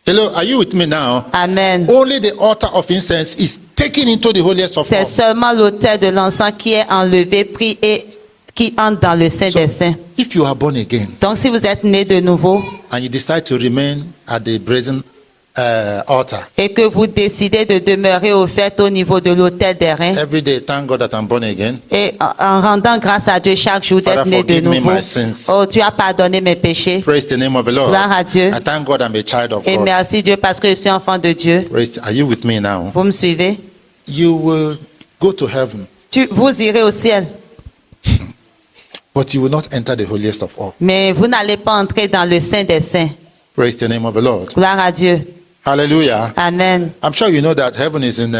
Hello, are you with me now? Amen. Only the altar of incense is taken into the holiest of C'est all. seulement l'autel de l'encens qui est enlevé, pris et qui entre dans le Saint So, des Saints. if you are born again Donc si vous êtes né de nouveau and you decide to remain at the brazen altar et que vous décidez de demeurer au fait au niveau de l'autel d'airain every day, thank God that I'm born again. et en rendant grâce à Dieu chaque jour d'être Father, né de forgive me nouveau. my sins. Oh, tu as pardonné mes péchés. Praise the name of the Lord. Gloire à Dieu. I thank God I'm a child of Et God. merci Dieu parce que je suis enfant de Dieu. Are you with me now? Vous me suivez? You will go to heaven, Vous irez au ciel, but you will not enter the holiest of all. mais vous n'allez pas entrer dans le Saint des Saints. Praise the name of the Lord. Gloire à Dieu. Hallelujah. Amen. I'm sure you know that heaven is in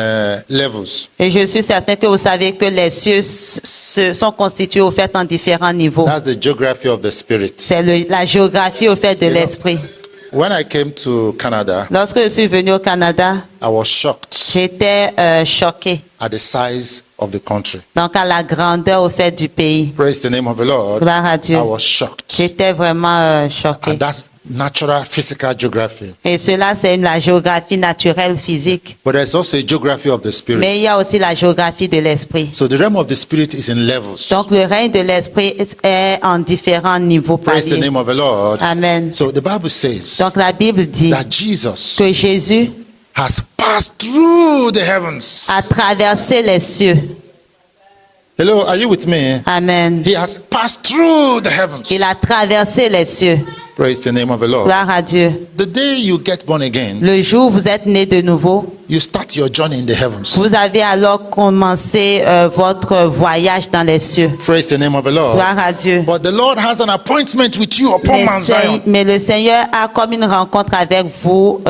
levels. Et je suis certain que vous savez que les cieux sont constitués au fait en différents niveaux. That's the geography of the spirit. C'est la géographie au fait de l'esprit. When I came to Canada, Lorsque je suis venu au Canada, I was shocked j'étais choqué. at the size of the country. Donc à la grandeur au fait du pays. Praise the name of the Lord. Gloire à Dieu. I was shocked J'étais vraiment choqué. at that natural physical geography. Et cela, c'est la géographie naturelle physique. But there's also a geography of the Mais il y spirit. a aussi la géographie de l'esprit. So the realm of the spirit is in levels. Donc le règne de l'esprit est en différents niveaux Praise the paliers. name of the Lord. Amen. So the Bible says Donc la Bible dit that Jesus que Jésus has passed through the heavens. a traversé les cieux. Hello, are you with me? Amen. He has passed through the heavens. Il a traversé les cieux. Praise the name of the Lord. Gloire à Dieu. The day you get born again, Le jour où vous êtes né de nouveau, you start your journey in the heavens. vous avez alors commencé votre voyage dans les cieux. Praise the name of the Lord. Gloire à Dieu. But the Lord has an appointment with you upon Mount Zion. Mais le Seigneur a comme une rencontre avec vous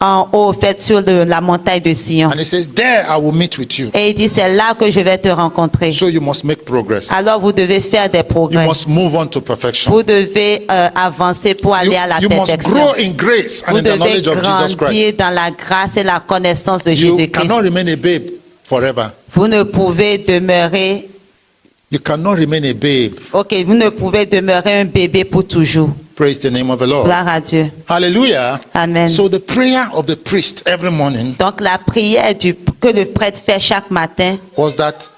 en haut, fait sur la montagne de Sion. And he says, there I will meet with you. Et il dit, c'est là que je vais te rencontrer. So you must make progress. Alors vous devez faire des You progrès. must move on to perfection. Vous devez avancer pour aller à la You must perfection. grow in grace and Vous in the devez knowledge of Jesus Christ. grandir dans la grâce et la connaissance de You Jésus-Christ. cannot remain a babe forever. Vous ne pouvez demeurer, You cannot remain a babe. ok, vous ne pouvez demeurer un bébé pour toujours. Praise the name of the Lord. Gloire à Dieu. Hallelujah. Amen. So the prayer of the priest every morning Donc la prière que le prêtre fait chaque matin was that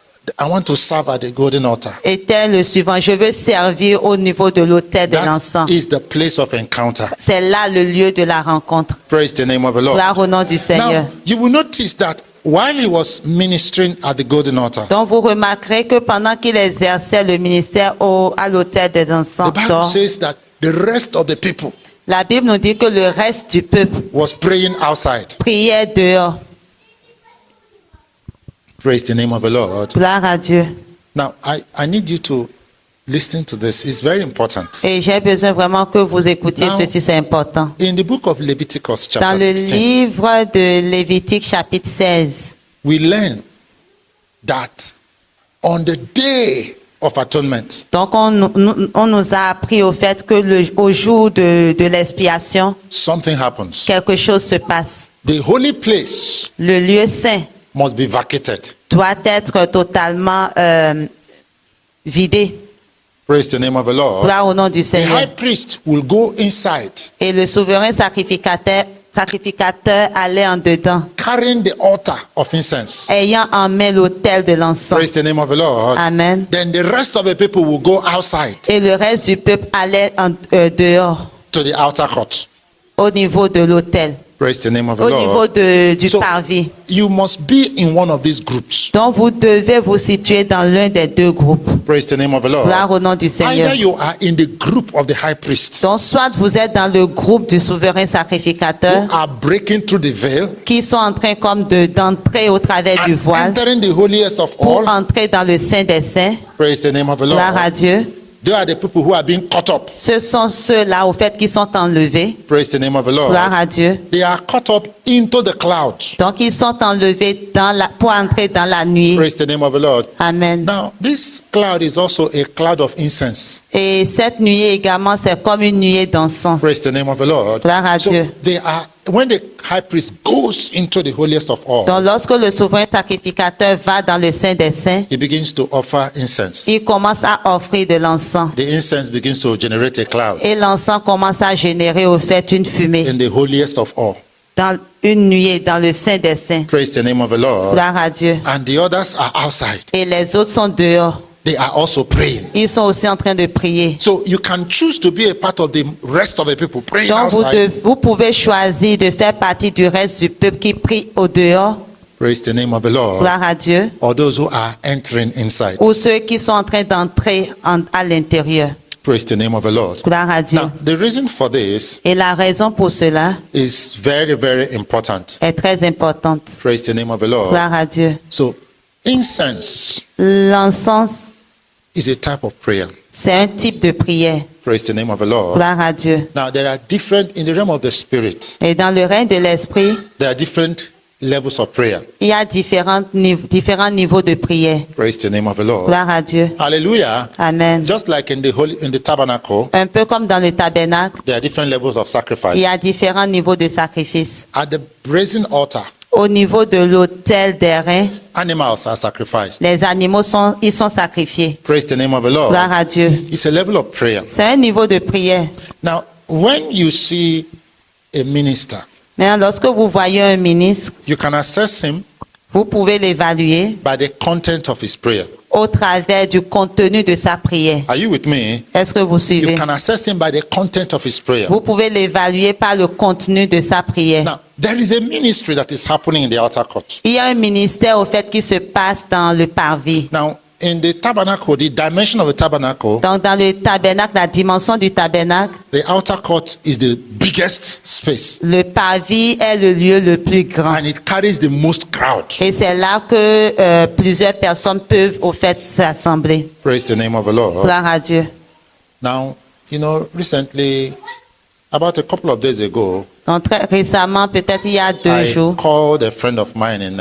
I want to serve at the golden altar. était le suivant. Je veux servir au niveau de l'autel de That l'encens. is the place of encounter. C'est là le lieu de la rencontre. Praise the name of the Lord. Gloire au nom du Seigneur. Now, you will notice that while he was ministering at the golden altar, Donc vous remarquerez que pendant qu'il exerçait le ministère à l'autel des the encens Bible d'or, says that the rest of the people la Bible nous dit que le reste du peuple was praying outside. priait dehors. Praise the name of the Lord. Gloire à Dieu. Now, I need you to listen to this. It's very important. Et j'ai besoin vraiment que vous écoutiez Now, ceci, c'est important. In the book of Leviticus, Dans chapter le 16, livre de Lévitique chapitre 16, we learn that on the day of atonement, donc on nous a appris au fait que au jour de l'expiation, something happens. quelque chose se passe. The holy place Le lieu saint must be vacated. doit être totalement vidé. Praise the name of the Lord. Gloire au nom du The Seigneur. high priest will go inside, Et le souverain sacrificateur allait en dedans, carrying the altar of incense. ayant en main l'autel de l'encens. Praise the name of the Lord. Amen. Then the rest of the people will go outside Et le reste du peuple allait dehors, to the outer court. au niveau de l'autel, Praise the name of the au niveau Lord. du So, parvis. you must be in one of these groups. Donc vous devez vous situer dans l'un des deux groupes. Praise the name of the Lord. Gloire au nom du Seigneur. Either you are in the group of the high priest Donc soit vous êtes dans le groupe du souverain sacrificateur who are breaking through the veil, qui sont en train comme d'entrer au travers du and voile entering the holiest of pour all. entrer dans le Saint des Saints. Praise the name of the Gloire à Lord. Dieu. They are the people who are being caught up. Ce sont ceux-là au fait qui sont enlevés. Praise the name of the Lord. Gloire à Dieu. They are caught up into the clouds. Donc ils sont enlevés pour entrer dans la nuit. Praise the name of the Lord. Amen. Now, this cloud is also a cloud of incense. Et cette nuée également, c'est comme une nuée d'encens. Praise the name of the Lord. Gloire à So Dieu. they are, when the high priest goes into the holiest of all, Donc lorsque le souverain sacrificateur va dans le Saint des Saints, he begins to offer incense. il commence à offrir de l'encens. The incense begins to generate a cloud Et l'encens commence à générer au fait une fumée in the holiest of all. dans une nuée, dans le Saint des Saints. Praise the name of the Lord. Gloire à Dieu. And the others are outside. Et les autres sont dehors. They are also praying. Ils sont aussi en train de prier. So you can choose to be a part of the rest of the people praying Donc outside. vous pouvez choisir de faire partie du reste du peuple qui prie au dehors. Praise the name of the Lord. Gloire à Dieu. Or those who are entering inside. Ou ceux qui sont en train d'entrer à l'intérieur. Praise the name of the Lord. Gloire à Dieu. Now, the reason for this Et la raison pour cela is very, very important. est très importante. Praise the name of the Lord. Gloire à Dieu. So, incense L'encens, is a type of prayer. c'est un type de prière. Praise the name of the Lord. Gloire à Dieu. Now, there are different, in the realm of the spirit, Et dans le règne de l'esprit, there are different levels of prayer. il y a différents niveaux de prière. Praise the name of the Lord. Gloire à Dieu. Hallelujah. Amen. Just like in the tabernacle, Un peu comme dans le tabernacle, there are different levels of il sacrifice. y a différents niveaux de sacrifice. At the brazen altar, Au niveau de l'autel des reins, animals are sacrificed. les animaux sont sacrifiés. Praise the name of the Lord. Gloire à Dieu. It's a level of prayer. C'est un niveau de prière. Now, when you see a minister, Maintenant, lorsque vous voyez un ministre, you can assess him vous pouvez l'évaluer by the content of his prayer. au travers du contenu de sa prière. Are you with me? Est-ce que vous You suivez? can assess him by the content of his prayer. Vous pouvez l'évaluer par le contenu de sa prière. Now, there is a ministry that is happening in the outer court. Il y a un ministère au fait qui se passe dans le parvis. Now, in the tabernacle, the dimension of the tabernacle, Donc dans le tabernacle, la dimension du tabernacle, the outer court is the biggest space le parvis est le lieu le plus grand. and it carries the most crowd. Et c'est là que plusieurs personnes peuvent au fait s'assembler. Praise the name of the Lord. Gloire à Dieu. Now, you know, recently, about a couple of days ago, Donc très récemment, peut-être il y a 2 I jours, called a friend of mine in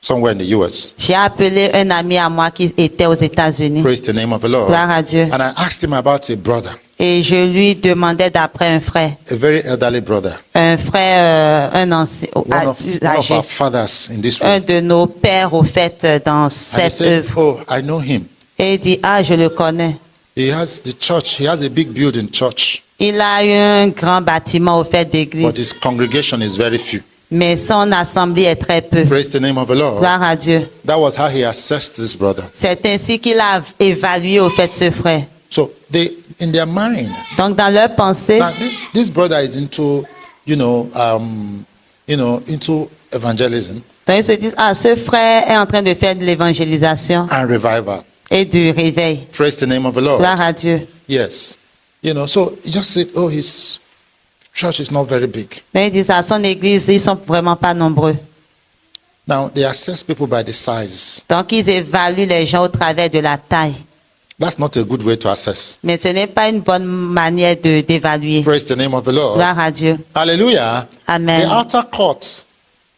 somewhere in the US. j'ai appelé un ami à moi qui était aux États-Unis. Praise the name of the Lord. Gloire à Dieu. And I asked him about a brother Et je lui demandais d'après un frère. a very elderly brother, Un frère, un ancien, one of âgé. our fathers in this Un world. de nos pères, au fait, dans And he cette said, œuvre. oh, I know him. Et il dit, ah, je le connais. He has the church. He has a big building church, Il a eu un grand bâtiment, au fait, but d'église. his congregation is very few. Mais son assemblée est très peu. Praise the name of the Lord. Gloire à Dieu. That was how he assessed this brother. C'est ainsi qu'il a évalué, au fait, ce frère. So they, in their mind, Donc, dans leur pensée, now this brother is into, into evangelism donc ils se disent, ah, ce frère est en train de faire de l'évangélisation and revival. et du réveil. Praise the name of the Lord. Gloire à Dieu. Yes. So he just said, oh, his church is not very big. Donc, ils disent, à son église, ils sont vraiment pas nombreux. Now they assess people by the size. Donc, ils évaluent les gens au travers de la taille. That's not a good way to assess. Mais ce n'est pas une bonne manière d'évaluer. Praise the name of the Lord. Gloire à Dieu. Hallelujah. Amen. The outer court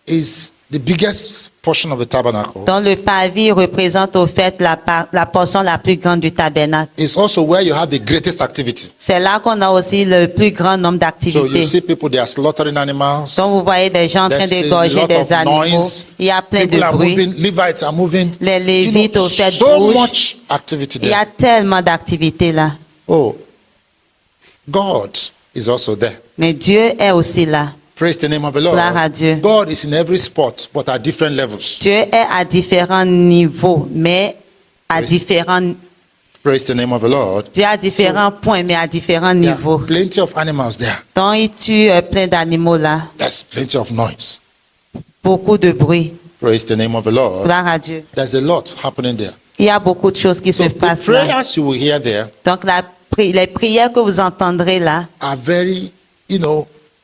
is the biggest portion of the tabernacle. Donc, le pavis représente au fait la portion la plus grande du tabernacle. It's also where you have the greatest activity. C'est là qu'on a aussi le plus grand nombre So you d'activités. see people, they are slaughtering animals. Donc, vous voyez des gens en train There's a d'égorger lot des of animaux. noise. Il y a plein People de are bruit. moving. Levites are moving. Les Lévites au fait so bougent. much activity Il y a there. tellement d'activités là. Oh, God is also there. Mais Dieu est aussi là. Praise the name of the Lord. Gloire à Dieu. God is in every spot, but at different levels. Dieu est à différents niveaux, mais à Praise- différents... Praise the name of the Lord. Dieu a différents points, mais à différents There are niveaux. plenty of animals there. Donc, il tue plein d'animaux là. There's plenty of noise. Beaucoup de bruit. Praise the name of the Lord. Gloire à Dieu. There's a lot happening there. Il y a beaucoup de choses qui So se the passent là. prayers you will hear there Donc, les prières que vous entendrez là are very,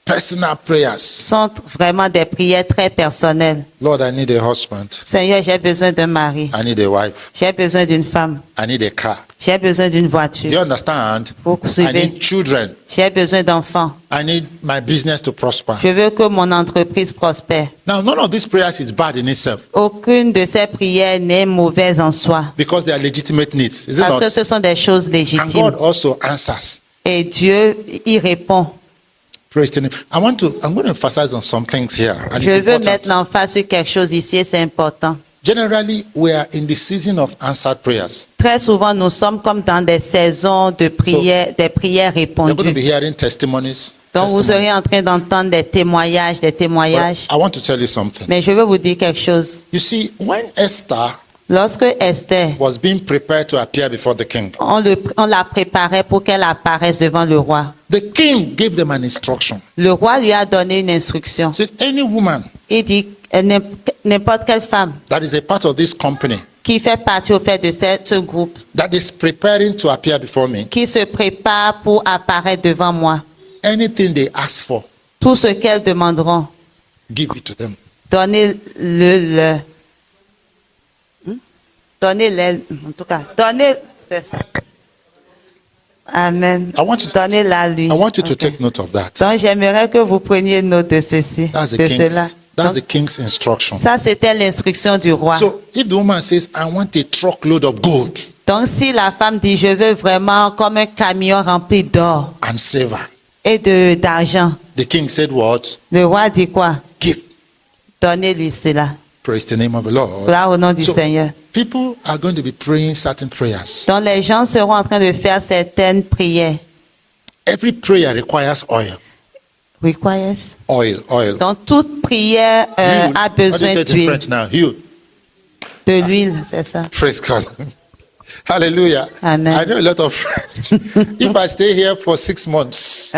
personal prayers. sont vraiment des prières très personnelles. Lord, I need a husband. Seigneur, j'ai besoin d'un mari. I need a wife. J'ai besoin d'une femme. I need a car. J'ai besoin d'une Do you voiture. understand? Vous I suivez? need children. J'ai besoin d'enfants. I need my business to prosper. Je veux que mon entreprise prospère. Now, none of these prayers is bad in itself Aucune de ces prières n'est mauvaise en soi. because they are legitimate needs, is it Parce que not? ce sont des choses And légitimes. God also answers. Et Dieu y répond. Praise the name. I'm going to emphasize on some things here. And Je it's veux important. mettre l'emphase sur quelque chose ici et c'est important. Generally, we are in the season of answered prayers. Très souvent, nous sommes comme dans des saisons de prières, des prières You're going to be répondues. hearing testimonies. Donc, vous serez en train d'entendre des témoignages. But I want to tell you something. Mais je veux vous dire quelque chose. You see, when Esther Lorsque Esther, was being prepared to appear before the king, on la préparait pour qu'elle apparaisse devant le roi. the king gave them an instruction. Le roi lui a donné une instruction. He said, any woman Il dit, n'importe quelle femme that is a part of this company qui fait partie au fait de ce groupe, that is preparing to appear before me, qui se prépare pour apparaître devant moi, anything they ask for, tout ce qu'elles demanderont, give it to them. donnez-le. Donnez-le, en tout cas, donnez, c'est ça. Amen. I want you to- Donnez-la à lui. I want you to Ok. take note of that. Donc, j'aimerais que vous preniez note de ceci, That's the de cela. that's Donc, the king's instruction. ça, c'était l'instruction du roi. So if the woman says, I want a truckload of gold Donc, si la femme dit, je veux vraiment comme un camion rempli d'or and silver, et d'argent, the king said, what? le roi dit quoi? Give. Donnez-lui cela. Praise the name of the Lord. Gloire au nom du So, Seigneur. people are going to be praying certain prayers. Donc, les gens seront en train de faire certaines prières. Every prayer requires oil. Requires. Oil. Donc, toute prière Huile. a How do you besoin say it in d'huile. French now? Huile. De l'huile, c'est ça. Praise God. Hallelujah. Amen. I know a lot of French. If I stay here for 6 months,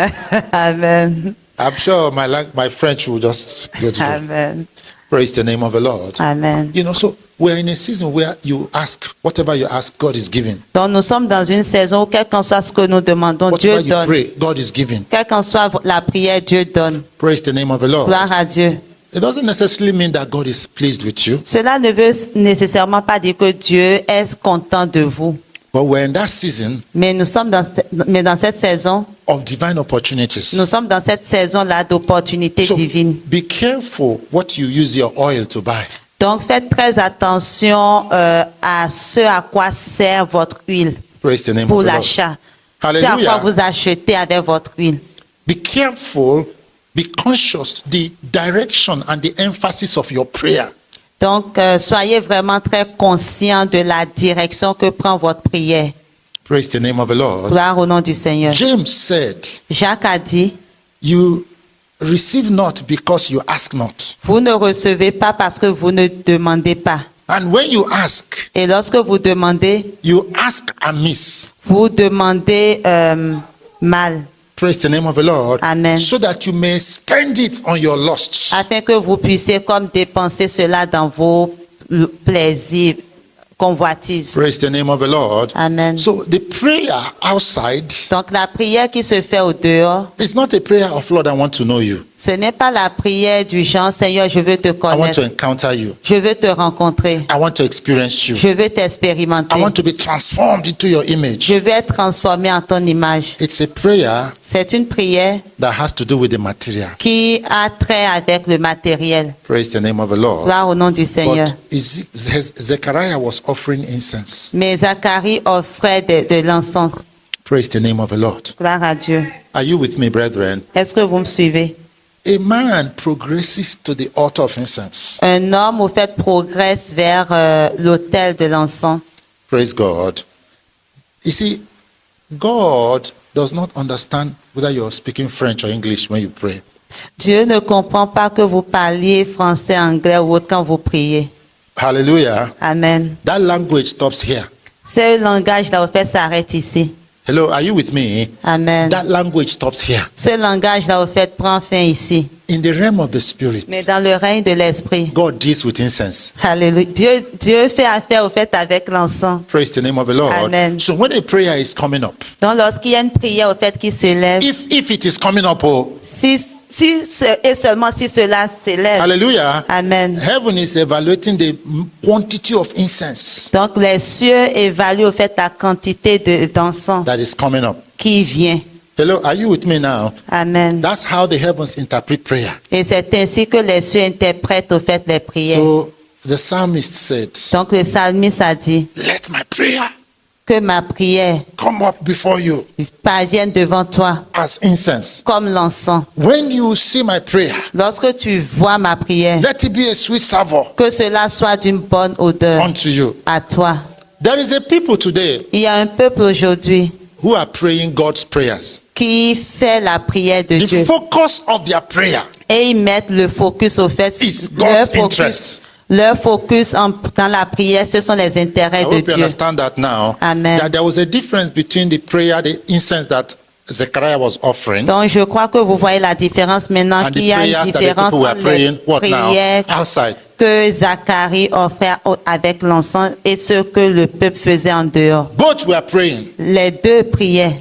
Amen. I'm sure my French will just go to the Amen. praise the name of the Lord. Amen. So we're in a season where you ask, whatever you ask, God is giving. Donc, nous sommes dans une saison où, quel qu'en soit ce que nous demandons, Dieu Whatever you donne. pray, God is giving. Quelle qu'en soit la prière, Dieu donne. Praise the name of the Lord. Gloire à Dieu. It doesn't necessarily mean that God is pleased with you, Cela ne veut nécessairement pas dire que Dieu est content de vous. but we're in that season Mais nous sommes dans cette saison, of divine opportunities. nous sommes dans cette saison-là d'opportunités So divines. be careful what you use your oil to buy. Donc, faites très attention à ce à quoi sert votre huile Praise the name pour of the Lord. l'achat. Ce à quoi Hallelujah. vous achetez avec votre huile. Be careful, be conscious the direction and the emphasis of your prayer. Donc, soyez vraiment très conscient de la direction que prend votre prière. Praise the name of the Lord. Gloire au nom du Seigneur. James said, Jacques a dit, you receive not because you ask not. vous ne recevez pas parce que vous ne demandez pas. And when you ask, Et lorsque vous demandez, you ask amiss. vous demandez mal, Praise the name of the Lord. Amen. So that you may spend it on your lusts. afin que vous puissiez comme dépenser cela dans vos plaisirs, convoitises. Praise the name of the Lord. Amen. So the prayer outside Donc la prière qui se fait au dehors, is not a prayer of Lord, I want to know you. ce n'est pas la prière du genre Seigneur, je veux te I want connaître, to encounter you. je veux te rencontrer, I want to experience you. je veux I t'expérimenter, want to be transformed into your image. je veux être transformé en ton image. It's a prayer C'est une prière that has to do with the material. qui a trait avec le matériel. Praise the name of the Lord. Gloire au nom du Seigneur. But Zechariah was offering incense. Mais Zacharie offrait de l'encens. Praise the name of the Lord. Gloire à Dieu. Are you with me, brethren? Est-ce que vous me suivez? A man progresses to the altar of incense. Un homme, au fait, progresse vers l'autel de l'encens. Praise God. You see, God does not understand whether you're speaking French or English when you pray. Dieu ne comprend pas que vous parliez français, anglais ou autre quand vous priez. Hallelujah. Amen. That language stops here. Ce langage-là, au fait, s'arrête ici. Hello, are you with me? Amen. That language stops here. Ce langage-là, au fait, prend fin ici. In the realm of the spirit, Mais dans le règne de l'esprit, God deals with incense. alléluia, Dieu fait affaire, au fait, avec l'encens. Praise the name of the Lord. Amen. So when a prayer is coming up, Donc, lorsqu'il y a une prière, au fait, qui s'élève, if it is coming up, oh, et seulement si cela s'élève, hallelujah, Amen. heaven is evaluating the quantity of incense Donc, les cieux évaluent, au fait, la quantité d'encens that is coming up. qui vient. Hello, are you with me now? Amen. That's how the heavens interpret prayer. Et c'est ainsi que les cieux interprètent, au fait, les prières. So the psalmist said, Donc, le psalmiste a dit let my prayer que ma prière come up before you parvienne devant toi as incense. comme l'encens. When you see my prayer, Lorsque tu vois ma prière, let it be a sweet savor que cela soit d'une bonne odeur unto you. à toi. There is a people today Il y a un peuple aujourd'hui who are praying God's prayers. qui fait la prière de The Dieu. focus of their prayer Et ils mettent le focus au fait. is Leur God's interest. focus dans la prière, ce sont les intérêts I de hope you Dieu. understand that now. Amen. That there was a difference between the prayer, the incense that Zechariah was offering, Donc, je crois que vous voyez la différence maintenant, and qu'il the y a prayers une that the différence people were entre praying. les What now? prières Outside. que Zacharie offrait avec l'encens et ce que le peuple faisait en dehors. Both were praying, Les deux priaient,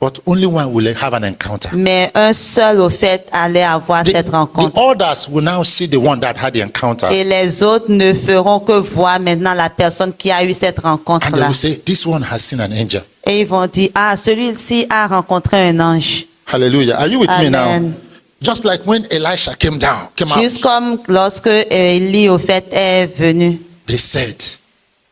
but only one will have an encounter. mais un seul, au fait, allait avoir cette The rencontre. others will now see the one that had the encounter, Et les autres ne feront que voir maintenant la personne qui a eu cette and they rencontre-là. will say, "This one has seen an angel." Et ils vont dire, ah, celui-ci a rencontré un ange. Hallelujah. Are you with me now? Amen. Just like when Elisha came Juste out, comme lorsque Élie, au fait, est venu, they said,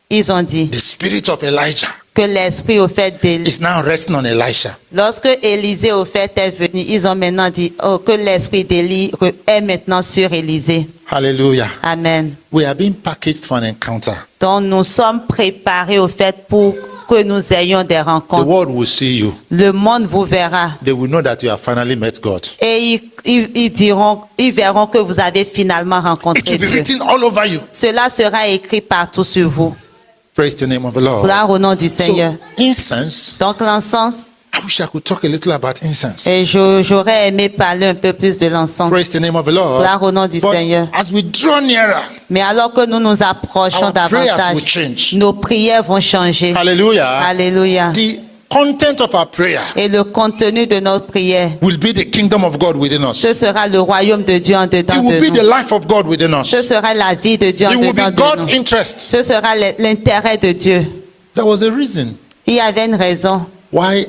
ils ont dit "The spirit of Elijah que l'esprit, au fait, d'Élie, is now resting on Elisha." lorsque Élisée, au fait, est venu, ils ont maintenant dit, oh, que l'esprit d'Élie est maintenant sur Élisée. Hallelujah. Amen. We are being packaged for an encounter. Donc, nous sommes préparés, au fait, pour que nous ayons des The rencontres. world will see you. Le monde vous verra. They will know that you have finally met God. Et ils verront que vous avez finalement It rencontré will be Dieu. written all over you. Cela sera écrit partout sur vous. Praise the name of the Lord. Gloire au nom du Seigneur. So, incense, Donc l'encens, I wish I could talk a little about incense. et j'aurais aimé parler un peu plus de l'encens. Praise the name of the Lord. Gloire au nom du But Seigneur. as we draw nearer, Mais alors que nous nous approchons our prayers will davantage, change. nos prières vont changer. Hallelujah. Alléluia. The content of our prayer Et le contenu de notre prière, will be the kingdom of God within us. ce sera le royaume de Dieu en dedans It will be de the nous. life of God within us. Ce sera la vie de Dieu en It will dedans be de God's nous. interest. Ce sera l'intérêt de Dieu. There was a reason Il y avait une raison why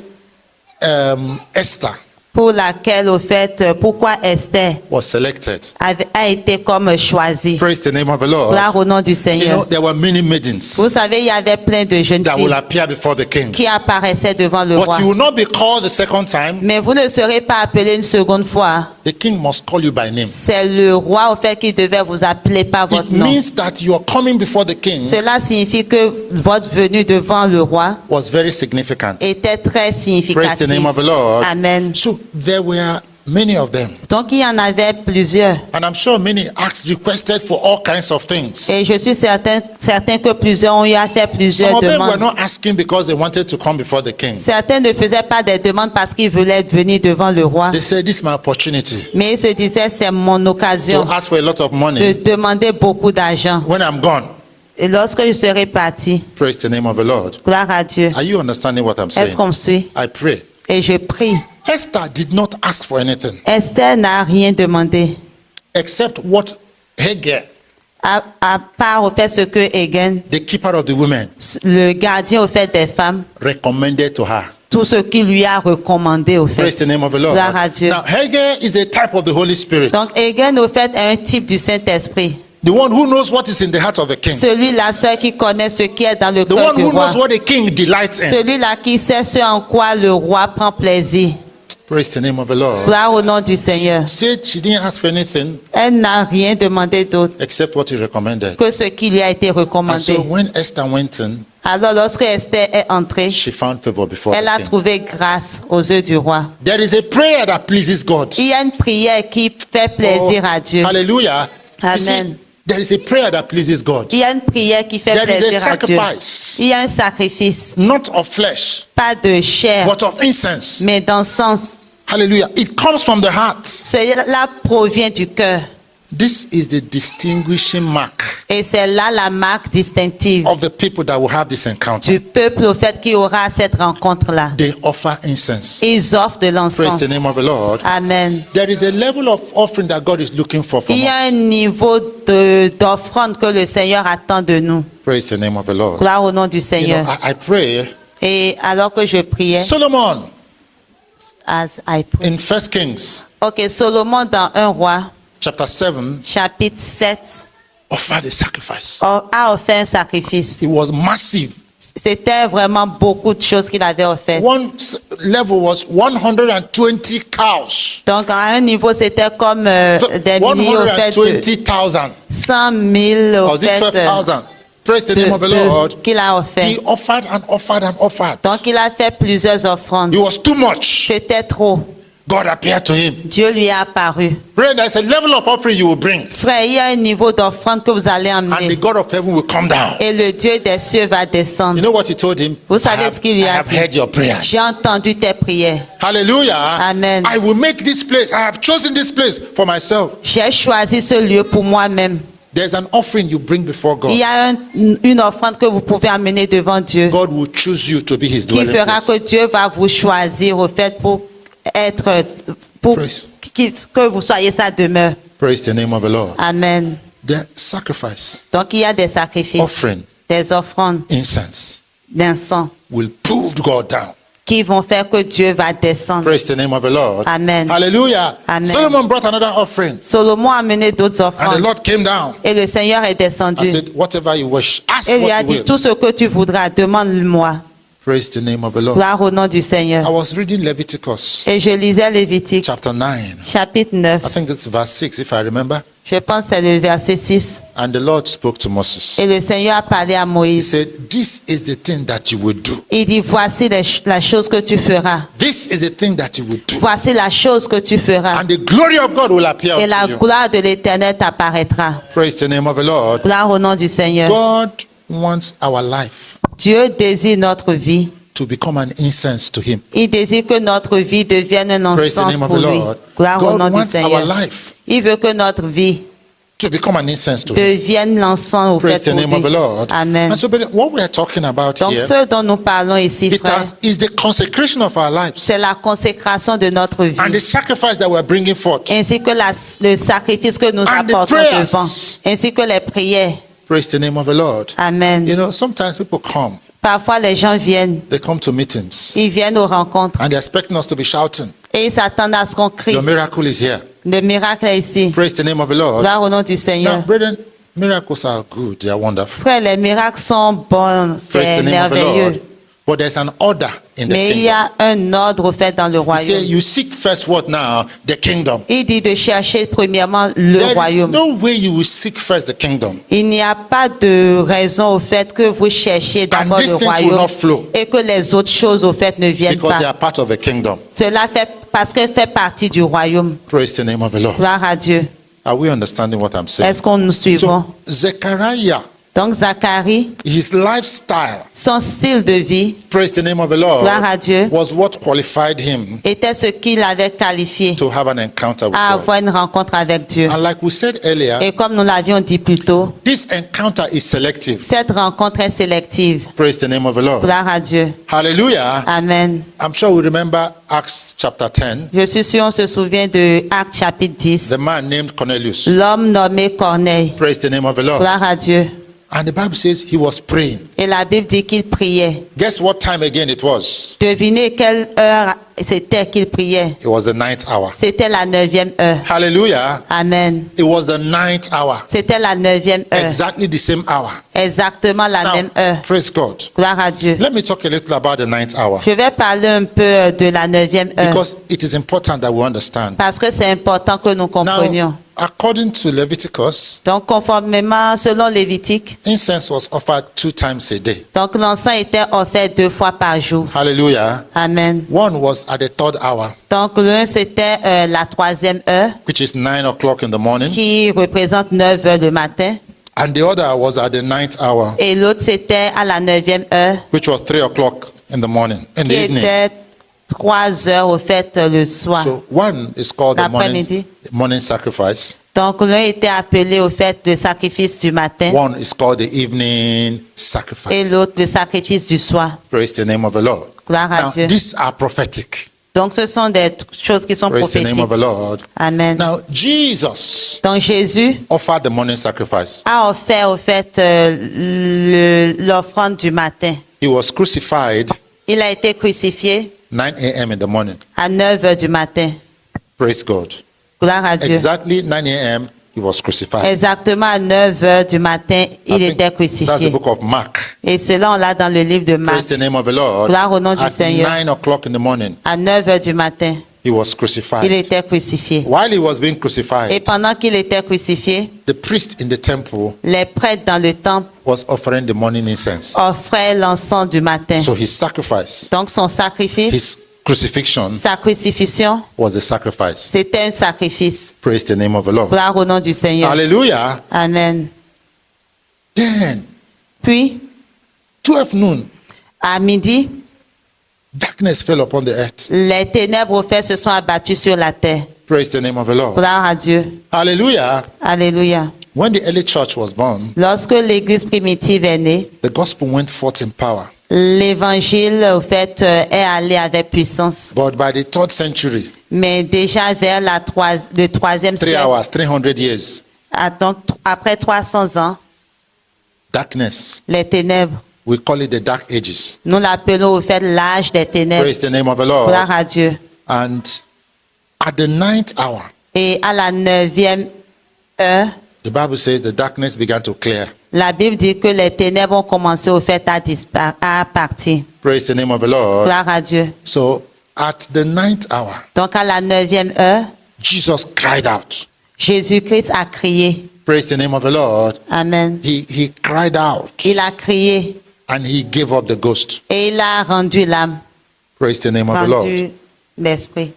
Esther pour laquelle, au fait, pourquoi Esther was selected. a été comme choisie. Praise the name of the Lord. Gloire au nom du You know, Seigneur. there were many maidens Vous savez, il y avait plein de jeunes that will filles appear before the king. qui apparaissaient devant le roi. But you will not be called the second time. Mais vous ne serez pas appelé une seconde fois. The king must call you by name. C'est le roi, au fait, qui devait vous appeler par votre It nom. means that you are coming before the king Cela signifie que votre venue devant le roi was very significant. était très Praise the significative. name of the Lord. Amen. So there were many of them. Donc il y en avait plusieurs. And I'm sure many asked, requested for all kinds of things. Et je suis certain que plusieurs ont eu à faire Some plusieurs of them were demandes. not asking because they wanted to come before the king. Certains ne faisaient pas des demandes parce qu'ils voulaient venir devant le roi. They said, this is my opportunity Mais ils se disaient, c'est mon occasion to ask for a lot of de money demander beaucoup d'argent. when I'm gone. Et lorsque je serai parti, Praise the name of the Lord. gloire à Dieu. Are you understanding what I'm saying? Est-ce qu'on me suit? I pray. Et je prie. Esther did not ask for anything Esther n'a rien demandé. except what Hegai, À part au fait ce que Hagen, the keeper of the women, le gardien au fait des femmes, recommended to her. tout ce qu'il lui a recommandé au fait. Praise the name of the Lord. Gloire à Dieu. Now, Hegai is a type of the Holy Spirit. Donc Hagen au fait est un type du Saint-Esprit. The one who knows what is in the heart of the king. Celui-là seul qui connaît ce qui est dans le The cœur one du who roi. knows what the king delights in. Celui-là qui sait ce en quoi le roi prend plaisir. Praise the name of the Lord. Gloire au nom du Seigneur. Said she didn't ask for anything Elle n'a rien demandé d'autre except what he recommended. que ce qui lui a été And recommandé. so when Esther went in, Alors lorsque Esther est entrée, she found favor before elle a the king. trouvé grâce aux yeux du roi. There is a prayer that pleases God. Il y a une prière qui fait plaisir à Dieu. Hallelujah. You see, Amen. there is a prayer that pleases God. Il y a une prière qui fait There is a plaisir à Dieu. sacrifice, Il y a un sacrifice, not of flesh, pas de chair, but of incense. mais d'encens. Hallelujah. It comes from the heart. Cela provient du cœur. This is the distinguishing mark Et c'est là la marque distinctive of the people that will have this encounter. du peuple au fait qui aura cette rencontre-là. They offer incense. Ils offrent de Praise l'encens. the name of the Lord. Amen. There is a level of offering that God is looking for from Il y a us. un niveau d'offrande que le Seigneur attend de nous. Praise the name of the Lord. Gloire au nom du You know, Seigneur. I pray. Et alors que je priais, Solomon as I pray. in 1 Kings Ok, Solomon dans 1 roi, chapter 7 chapitre 7, offered a sacrifice. a offert un sacrifice. It was massive. C'était vraiment beaucoup de choses qu'il avait offert. One level was 120 cows. Donc à un niveau, c'était comme So, des milliers au fait de 120,000. 100 000 au Or is it fait 12,000? Praise the name of the Lord. qu'il a offert. He offered and offered and offered. Donc il a fait plusieurs offrandes. It was too much. C'était trop. God appeared to him. Dieu lui a apparu. Brethren, there's a level of offering you will bring. Frère, il y a un niveau d'offrande que vous allez And the emmener. God of heaven will come down. Et le Dieu des cieux va You descendre. know what he told him? Vous savez I ce qu'il lui a have dit? heard your prayers. J'ai entendu tes prières. Hallelujah. Amen. I will make this place. I have chosen this place for myself. J'ai choisi ce lieu pour moi-même. There's an offering you bring before Il y God. a une offrande que vous pouvez amener devant Dieu God will choose you to be his qui dwelling fera que place. Dieu va vous choisir au fait pour être, pour Praise. que vous soyez sa demeure. Praise the name of the Lord. Amen. The sacrifice, Donc il y a des sacrifices, offering, des offrandes incense d'encens will pull God down. qui vont faire que Dieu va descendre. Praise the name of the Lord. Amen. Hallelujah. Amen. Solomon brought another offering. Salomon a amené d'autres And the offrandes Lord came down. et le Seigneur est I descendu. said, whatever you wish, ask Et lui a what you dit, will. tout ce que tu voudras, demande-moi. Praise the name of the Lord. Gloire au nom du I Seigneur. was reading Leviticus Et je lisais Lévitique, chapter 9. chapitre 9. I think it's verse 6 if I remember. Je pense que c'est le verset 6. And the Lord spoke to Moses. Et le Seigneur a parlé à He Moïse. said, this is the thing that you will do. Il dit, voici la chose que tu feras. This is the thing that you will do. Voici la chose que tu feras. And the glory of God will appear Et la unto you. gloire de l'Éternel t'apparaîtra. Praise the name of the Lord. Gloire au nom du Seigneur. God wants our life Dieu désire notre vie. to become an incense to him. Il désire que notre vie devienne un Praise the encens name of pour the lui. Lord. Gloire au God nom du wants our Seigneur. life Il veut que notre vie to become an incense to him. devienne l'encens au Praise fait the name of pour the lui. Lord. Amen. And so, but what we are talking about Donc here, ce dont nous parlons ici, it frère, is the consecration of our lives c'est la consécration de notre and the vie, sacrifice that we are bringing forth. ainsi que le sacrifice que nous And the apportons prayers. devant, ainsi que les prières. Praise the name of the Lord. Amen. You know, sometimes people come, Parfois, les gens viennent, they come to meetings ils viennent aux rencontres and they're expecting us to be shouting. et Et ils s'attendent à ce qu'on crie. Your miracle is here. Le miracle est ici. Praise the name of the Lord. Gloire au nom du Now, Seigneur. brethren, miracles are good. They are wonderful. Frère, les miracles sont bons, Praise c'est the name of the Lord. merveilleux. But there's an order in the Mais il y kingdom. a un ordre fait dans le He said, royaume. you seek first what now? The kingdom. Il dit de chercher premièrement le There is royaume. no way you will seek first the kingdom. Il n'y a pas de raison au fait que vous cherchiez d'abord these le things will royaume not flow. et que les autres choses au fait ne viennent Because they pas. are part of the kingdom. Cela fait parce qu'elle fait partie du royaume. Praise the name of the Lord. Gloire à Dieu. Are we understanding what I'm saying? Est-ce qu'on nous suivons? So, Zechariah, Donc Zacharie, his lifestyle, son style de vie praise the name of the Lord, Gloire à Dieu. was what qualified him était ce qu'il avait qualifié to have an encounter with à God. avoir une rencontre avec Dieu. And like we said earlier, Et comme nous l'avions dit plus tôt, this encounter is selective. cette rencontre est sélective. Praise the name of the Lord. Gloire à Dieu. Hallelujah. Amen. I'm sure we remember Acts chapter 10, Je suis sûr, on se souvient de Actes chapitre 10. the man named Cornelius. L'homme nommé Corneille. Praise the name of the Lord. Gloire à Dieu. And the Bible says he was praying. Et la Bible dit qu'il priait. Guess what time again it was? Devinez quelle heure c'était qu'il priait. It was the ninth hour. C'était la 9e heure. Hallelujah. Amen. It was the ninth hour. C'était la 9e heure. Exactly the same hour. Exactement la même Now, heure. praise God. Gloire à Dieu. Let me talk a little about the ninth hour. Je vais parler un peu de la 9e heure. Because it is important that we understand. Parce que c'est important que nous comprenions. Now, according to Leviticus, Donc, conformément, selon Lévitique, incense was offered 2 times a day. donc l'encens était offert 2 fois par jour. Hallelujah. Amen. One was at the 3rd hour, Donc, l'un, c'était la 3e heure, which is 9 o'clock in the morning. qui représente 9 heures du matin. And the other was at the 9th hour, Et l'autre, c'était à la 9e heure, which was 3 o'clock in the morning, in the qui evening. était 3 heures au fait le soir. So one is called the L'après-midi. morning sacrifice. Donc, l'un était appelé au fait le sacrifice du matin One is called the evening et sacrifice. l'autre le sacrifice du soir. Praise the name of the Lord. Gloire à Now, Dieu. these are prophetic. Donc, ce sont des choses qui sont Praise the name prophétiques. of the Lord. Amen. Now, Jesus Donc, Jésus offered the morning sacrifice. a offert au fait l'offrande du matin. He was crucified Il a été crucifié 9 a.m. in the morning. à 9 heures du matin. Praise God. Gloire à Dieu. Exactly 9 a.m. he was crucified. Exactement à 9 heures du matin, I il think était that's the crucifié. book of Mark. Et cela, on l'a dans le livre de Praise Marc. the name of the Lord. Gloire au nom du At Seigneur. 9 o'clock in the morning, À 9 heures du matin, he was il crucified. était crucifié. While he was being Et crucified, pendant qu'il était crucifié, the priest in the temple les prêtres dans le temple was offering the morning incense. offraient l'encens du matin. So his sacrifice, Donc son sacrifice, his crucifixion sa crucifixion, was a sacrifice. c'était un sacrifice. Praise the name of the Lord. Gloire au nom du Seigneur. Hallelujah. Amen. Then, Puis, 12 noon, à midi, darkness fell upon the earth. les ténèbres au fait se sont abattues sur la terre. Praise the name of the Lord. Gloire à Dieu. Hallelujah. Alléluia. When the early church was born, Lorsque l'église primitive est née, the gospel went forth in power. l'évangile, au fait, est allé avec puissance. But by the 3rd century, Mais déjà vers le 3e 3 siècle, hours, 300 years, donc, après 300 ans, darkness, les ténèbres, we call it the dark ages. nous l'appelons au fait l'âge des ténèbres. Praise the name of the Lord. Gloire à Dieu. And at the 9th hour, Et à la 9e heure, the Bible says the darkness began to clear. la Bible dit que les ténèbres ont commencé au fait à partir. Praise the name of the Lord. Gloire à Dieu. So at the 9th hour, Donc à la 9e heure, Jesus cried out. Jésus-Christ a crié. Praise the name of the Lord. Amen. He cried out Il a crié and he gave up the ghost. et il a rendu l'âme, Praise the name of the Lord. rendu l'esprit.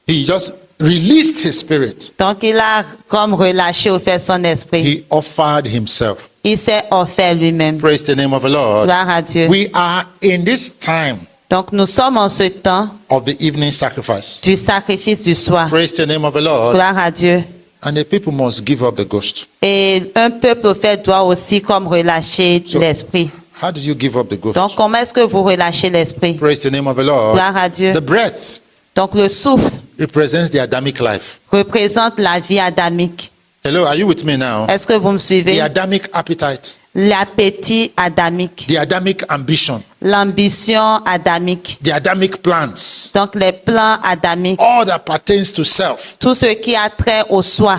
He just released his spirit. Donc il a comme relâché au fait son esprit. He offered himself. Il s'est offert lui-même. Praise the name of the Lord. Gloire à Dieu. We are in this time Donc nous sommes en ce temps of the evening sacrifice. du sacrifice du soir. Praise the name of the Lord. Gloire à Dieu. And the people must give up the ghost. Et un peuple au fait doit aussi comme relâcher So, l'esprit. how did you give up the ghost? Donc comment est-ce que vous relâchez l'esprit? Praise the name of the Lord. Gloire à Dieu. The breath Donc le souffle represents the Adamic life. représente la vie adamique. Hello, are you with me now? Est-ce que vous me The suivez? Adamic appetite, L'appétit adamique, the Adamic ambition, l'ambition adamique, the Adamic plans, donc les plans adamiques, all that pertains to self, tout ce qui a trait au soi,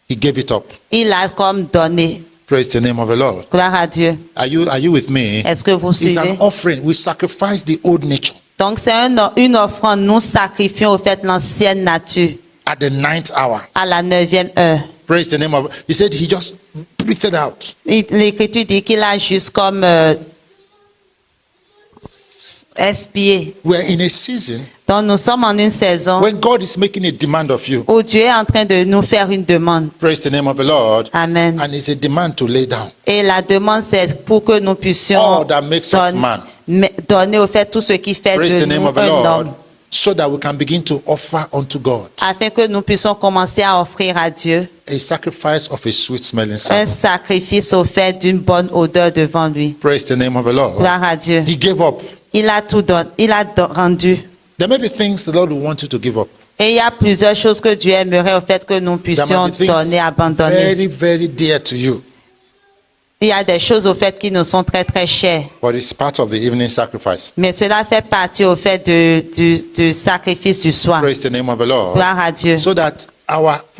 he gave it up. il a comme donné. Praise the name of the Lord. Gloire à Dieu. Are you with me? Est-ce que vous It's suivez? an offering. We sacrifice the old nature Donc c'est une offrande. Nous sacrifions au fait l'ancienne nature at the 9th hour. à la 9e heure. Praise the name of. He said he just breathed out. L'Écriture dit qu'il a juste comme expié. We're in a season Donc nous sommes en une saison when God is making a demand of you. où Dieu est en train de nous faire une demande. Praise the name of the Lord. Amen. And it's a demand to lay down. Et la demande, c'est pour que nous puissions All that makes us man. donner au fait tout ce qui fait Praise de the name nous of the un Lord. homme, So that we can begin to offer unto God afin que nous puissions commencer à offrir à Dieu a sacrifice of a sweet smelling un sound. sacrifice au fait d'une bonne odeur devant lui. Praise the name of the Lord. Gloire à Dieu. He gave up. Il a tout donné, rendu. There may be things the Lord will want you to give up. Et il y a plusieurs choses que Dieu aimerait au fait que nous There puissions might be donner, things abandonner. very, very dear to you, Il y a des choses au fait qui nous sont très très chères. but it's part of the evening sacrifice. Mais cela fait partie au fait du sacrifice du soir. Praise the name of the Lord. Gloire à Dieu. So that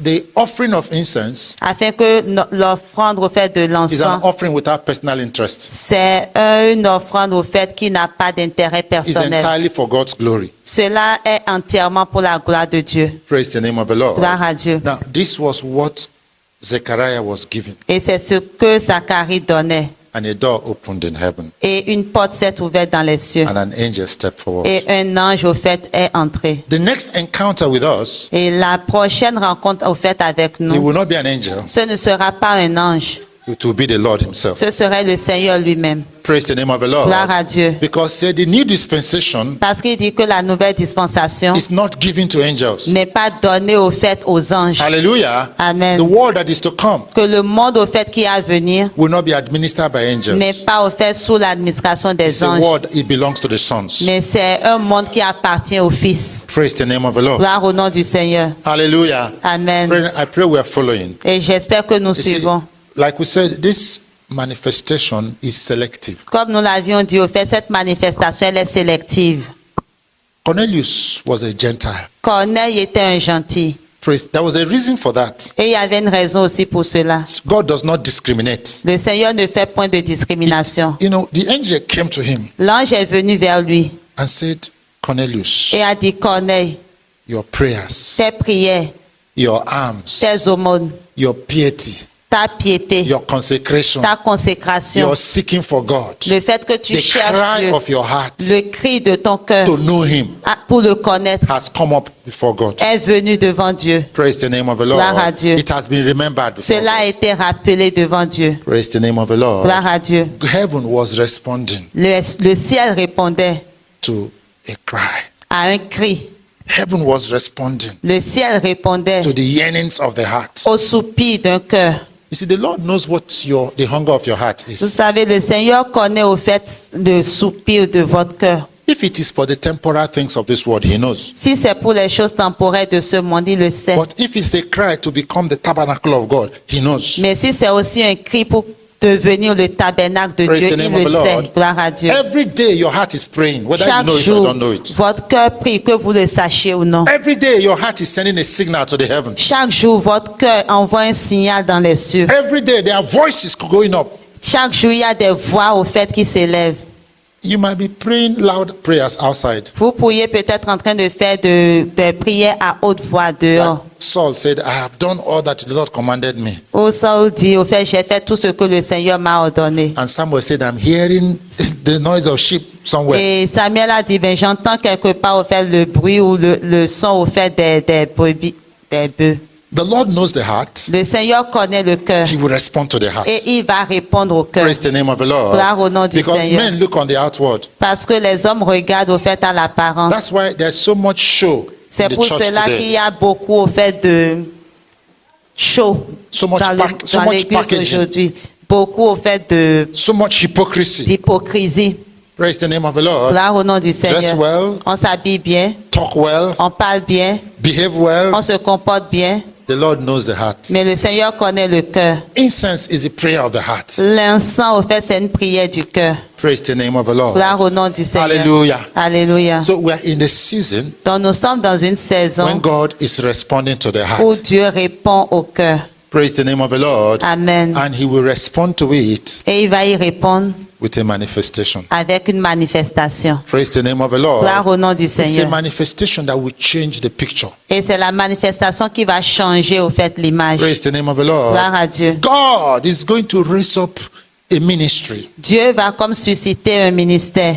the offering of incense Afin que l'offrande au fait de is an l'encens, offering without personal interest. c'est une offrande au fait qui n'a pas d'intérêt It's personnel. entirely for God's glory. Cela est entièrement pour la gloire de Dieu. Praise the name of the Lord. Gloire à Dieu. Now, this was what Zechariah was given, Et c'est ce que Zacharie donnait. and a door opened in heaven, Et une porte s'est ouverte dans les cieux. and an angel stepped forward. Et un ange au fait est entré. The next encounter with us, Et la prochaine rencontre au fait avec it nous, will not be an angel, ce ne sera pas un ange. it will be the Lord himself. Ce serait le Seigneur lui-même. Praise the name of the Lord. Gloire à Dieu. Because the new dispensation Parce qu'il dit que la nouvelle dispensation is not given to angels. n'est pas donnée au fait aux anges. Hallelujah. Amen. The world that is to come Que le monde au fait qui a à venir will not be administered by n'est angels. pas au fait sous l'administration It's des a anges. world, it belongs to the sons. Mais c'est un monde qui appartient au Fils. Praise the name of the Lord. Gloire au nom du Seigneur. Hallelujah. Amen. I pray we are following. Et j'espère que nous You see, suivons. like we said, this manifestation is selective. Comme nous l'avions dit, au fait, cette manifestation, elle est sélective. Cornelius was a Gentile. Corneille était un gentil. Praise. There was a reason for that. Et il y avait une raison aussi pour cela. God does not discriminate. Le Seigneur ne fait point de discrimination. You know, the angel came to him L'ange est venu vers lui and said, Cornelius, et a dit, Corneille, your prayers, tes prières, your alms, tes aumônes, your piety, ta piété, your consecration, ta consécration, your seeking for God, le fait que tu the cherches cry Dieu, of your heart le cri de ton cœur to know him pour le connaître has come up before God. est venu devant Dieu. Praise the name of the Gloire à Lord. Dieu. It has been remembered before Cela a God. été rappelé devant Dieu. Praise the name of the Lord. Gloire à Dieu. Heaven was responding Le ciel répondait to a cry. à un cri. Heaven was responding Le ciel répondait to the yearnings of the heart. au soupir d'un cœur. You see, the Lord knows what the hunger of your heart Vous is. savez, le Seigneur connaît au fait le soupir de votre cœur. If it is for the temporal things of this world, He knows. Si c'est pour les choses temporaires de ce monde, il le sait. But if it's a cry to become the tabernacle of God, He knows. Mais si c'est aussi un cri pour devenir le tabernacle de Praise Dieu, the il name of le the sait. Lord. Gloire à Dieu. Every day your heart is praying, whether you Chaque know it or jour, don't know it. votre cœur prie, que vous le sachiez ou non. Every day your heart is sending a signal to the heavens. Chaque jour, votre cœur envoie un signal dans les cieux. Every day there are voices going up. Chaque jour, il y a des voix au fait qui s'élèvent. You might be praying loud prayers outside. Vous pourriez peut-être en train de faire des prières à haute voix dehors. Like Saul said, I have done all that the Lord commanded me. Où Saul dit, au fait, j'ai fait tout ce que le Seigneur m'a ordonné. And Samuel said, I'm hearing the noise of sheep somewhere. Et Samuel a dit, ben, j'entends quelque part au fait le bruit ou le son au fait des brebis, des bœufs. The Lord knows the heart. Le Seigneur connaît le cœur He will respond to the heart. et il va répondre au cœur. Praise the name of the Lord. Gloire au nom du Because Seigneur. men look on the outward. Parce que les hommes regardent au fait à l'apparence. That's why there's so much show in C'est the pour church cela qu'il today. y a beaucoup au fait de show So much dans so much l'église packaging. aujourd'hui. Beaucoup au fait So much hypocrisy. d'hypocrisie. Praise the name of the Lord. Gloire au nom du Dress Seigneur. well, On s'habille bien, talk well, on parle bien, behave well, on se comporte bien, The Lord knows the heart. mais le Seigneur connaît le cœur. Incense is the prayer of the heart. L'encens, au fait, c'est une prière du cœur. Praise the name of the Lord. Gloire au nom du Seigneur. Hallelujah. Alléluia. So we are in the season Donc nous sommes dans une when saison God is responding to the où heart. Dieu répond au cœur. Praise the name of the Lord. Amen. And he will respond to it Et il va y répondre with a manifestation. avec une manifestation. Praise the name of the Lord. Gloire au nom du It's a Seigneur. manifestation that will change the picture. Et c'est la manifestation qui va changer, au fait, l'image. Praise the name of the Lord. Gloire à Dieu. God is going to raise up a ministry. Dieu va comme susciter un ministère.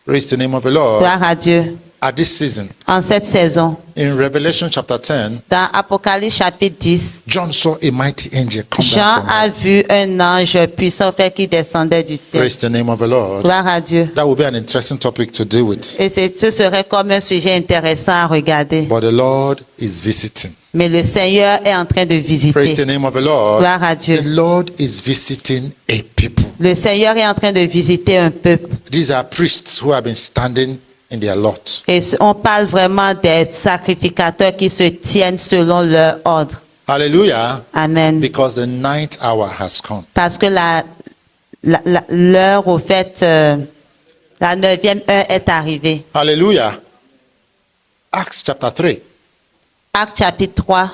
Praise the name of the Lord. Gloire à Dieu. At this season, En cette saison, in Revelation chapter 10, dans Apocalypse chapitre 10, John saw a mighty angel come Jean down from a heaven. vu un ange puissant, au fait, qui descendait du ciel. Praise the name of the Lord. Gloire à Dieu. That will be an interesting topic to deal with. Et ce serait comme un sujet intéressant à regarder. But the Lord is visiting. Mais le Seigneur est en train de Praise the visiter. name of the Lord. Gloire à The Dieu. Lord is visiting a people. Le Seigneur est en train de visiter un peuple. These are priests who have been standing in their lot. Et on parle vraiment des sacrificateurs qui se tiennent selon leur ordre. Hallelujah. Amen. Because the ninth hour has come. Parce que l'heure, au fait, la 9e heure est arrivée. Hallelujah. Acts chapter 3. Acte chapitre 3.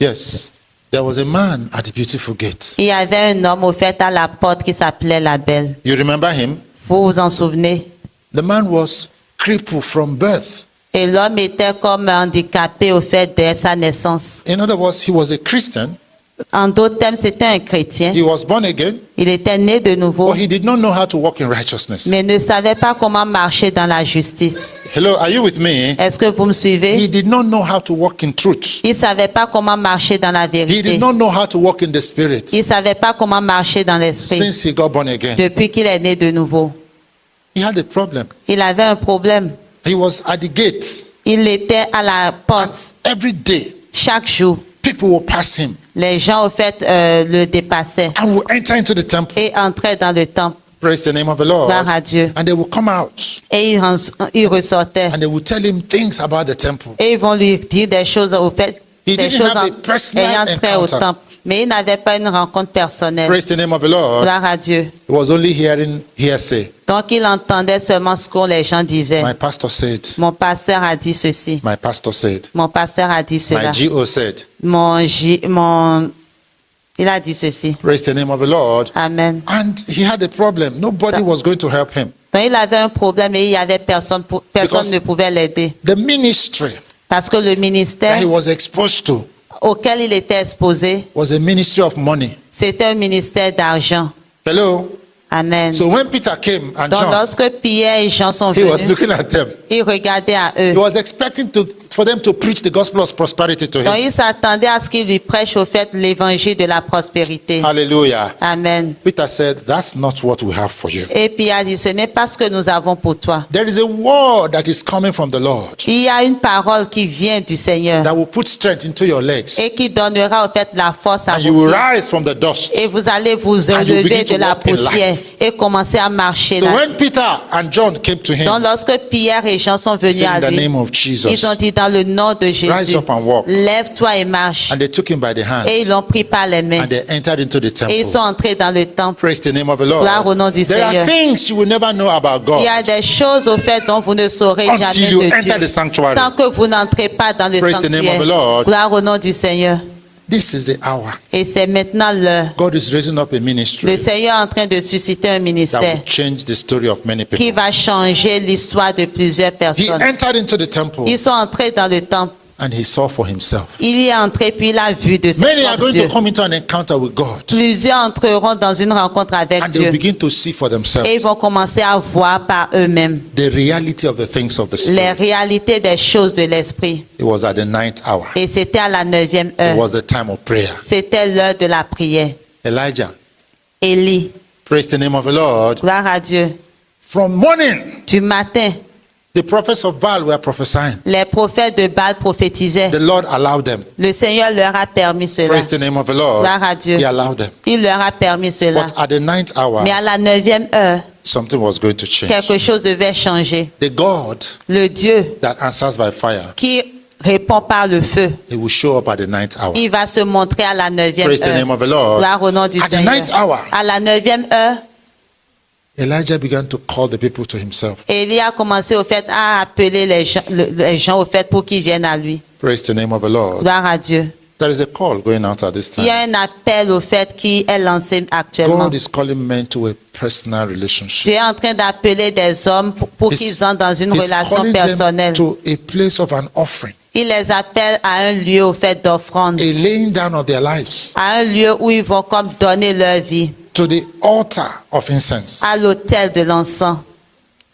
Yes. There was a man at the beautiful gate. Il y avait un homme, au fait, à la porte qui s'appelait la Belle. You remember him? Vous vous en souvenez? The man was crippled from birth. Et l'homme était comme handicapé, au fait, dès sa naissance. In other words, he was a Christian. En d'autres termes, c'était un chrétien. He was born again, Il était né de nouveau, but he did not know how to walk in righteousness. mais ne savait pas comment marcher dans la justice. Hello, are you with me? Est-ce que vous me He suivez? did not know how to walk in truth. Il ne savait pas comment marcher dans la He vérité. did not know how to walk in the spirit Il ne savait pas comment marcher dans l'esprit since he got born again. depuis qu'il est né de nouveau. He had a problem. Il avait un problème. He was at the gate. Il était à la porte Every day, chaque jour. people will pass him Les gens, au fait, le dépassaient and will enter into the temple. et entraient dans le temple. Praise the name of the Lord. Gloire à Dieu. And they will come out Et ils ressortaient. and they will tell him things about the temple. Et ils vont lui dire des choses, au fait, He des didn't choses have a personal ayant trait au encounter. temple. Mais il n'avait pas une rencontre personnelle. Praise the name of the Lord. Gloire à Dieu. He was only hearing hearsay. Donc il entendait seulement ce que les gens disaient. My pastor said. Mon pasteur a dit ceci. My pastor said. Mon pasteur a dit cela. My GO said. Il a dit ceci. Praise the name of the Lord. Amen. And he had a problem. Nobody was going to help him. Donc il avait un problème et il y avait personne Because- ne pouvait l'aider. The ministry Parce que le that ministère he was exposed to auquel il était exposé, was a ministry of money. c'était un ministère d'argent. Hello? Amen. So when Peter came and Donc John, lorsque Pierre et Jean sont he was venus, looking at them. ils regardaient à eux. He was expecting for them to preach the gospel of prosperity to Donc him. ils s'attendaient à ce qu'il lui prêche, au fait, l'évangile de la prospérité. Hallelujah. Amen. Peter said, that's not what we have for you. Et puis il a dit, ce n'est pas ce que nous avons pour toi. There is a word that is coming from the Lord Il y a une parole qui vient du Seigneur that will put strength into your legs. et qui donnera, au fait, la force à And you vos will pieds. rise from the dust. Et vous allez vous And you relever begin to de la walk in poussière life. et commencer à marcher So là. when Peter and John came to Donc him, lorsque Pierre et Jean sont venus said, à in the lui, name of ils Jesus, ont dit dans le nom de rise Jésus, up and walk. lève-toi et marche. And they took him by the Et ils hands l'ont pris par les mains. and they entered into the Et ils sont temple. entrés dans le temple. Praise the name of the Lord. Gloire au nom du There are Seigneur. things you will never know about Il y God a des choses au fait dont vous ne saurez until jamais you de enter the Dieu. sanctuary. Tant que vous n'entrez pas dans le Praise the name of sanctuaire. the Lord. Gloire au nom du Seigneur. This is the hour. Et c'est maintenant l'heure. God is raising up a Le ministry Seigneur est en train de susciter un that ministère will change the story of many qui people. va changer l'histoire de plusieurs He personnes. entered into the temple Ils sont entrés dans le temple. and he saw for himself. Il y est entré puis il a vu de ses Many are propres going yeux. to come into an encounter with God Plusieurs entreront dans une rencontre avec and they will Dieu. begin to see for Et ils themselves vont commencer à voir par eux-mêmes the reality of the things of the les Spirit. réalités des choses de l'esprit. It was at the ninth hour. Et c'était à la 9e It heure. was the time of prayer. C'était l'heure de la prière. Elijah, Élie, praise the name of the Lord. gloire à Dieu. From morning, Du matin, the prophets of Baal were prophesying. les prophètes de Baal prophétisaient. The Lord allowed them. Le Seigneur leur a permis cela. Praise the name of the Lord. Gloire à Dieu. He allowed them. Il leur a permis cela. But at the ninth hour, Mais à la 9e heure, something was going to change. quelque chose devait changer. The God Le Dieu that answers by fire qui répond par le feu. He will show up at the ninth hour. Il va se montrer à la 9e Praise the name heure. of the Lord. Gloire au nom du At the Seigneur. ninth hour, À la 9e heure, Elijah began to call the people to himself. Élie a commencé au fait à appeler les gens au fait pour qu'ils viennent à lui. Praise the name of the Lord. Gloire à Dieu. There is a call going out at this Il y a time. un appel au fait qui est lancé actuellement. God is calling men to a personal relationship. Tu es en train d'appeler des hommes pour He's- qu'ils entrent dans une He's relation calling them personnelle. to a place of an offering, Il les appelle à un lieu au fait d'offrande, a laying down of their lives, à un lieu où ils vont comme donner leur vie, to the altar of incense. à l'autel de l'encens.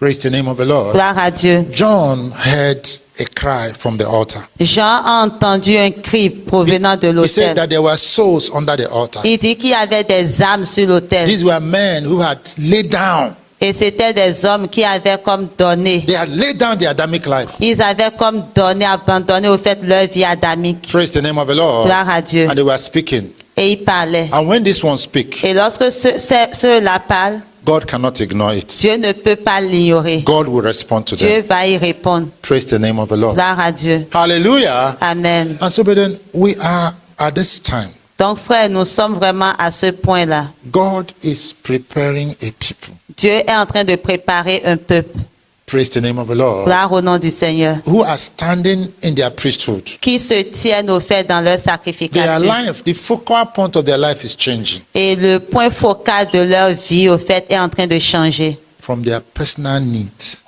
Praise the name of the Lord. Gloire à Dieu. John heard a cry from the altar. Jean a entendu un cri provenant de He said l'autel. that there were souls under the altar. Il dit qu'il y avait des âmes sur l'autel. These were men who had laid down. Et c'était des hommes qui avaient comme donné. They had laid down their Adamic life. Ils avaient comme donné, abandonné au fait leur vie adamique. Praise the name of the Lord. Gloire à Dieu. And they were speaking. Et ils parlaient. And when this one speak, Et lorsque ceux-là parlent, God cannot ignore it. Dieu ne peut pas l'ignorer. God will respond to Dieu them. va y répondre. Praise the name of the Lord. Gloire à Dieu. Hallelujah. Amen. And so, brethren, we are at this time. Donc, frère, nous sommes vraiment à ce point-là. God is preparing a people. Dieu est en train de préparer un peuple. Praise the name of the Lord. Gloire au nom du Seigneur. Who are standing in their priesthood. Qui se tiennent au fait dans leur Their sacrificature. life, the focal point of their life is changing Et le point focal de leur vie, au fait, est en train de changer. from their personal needs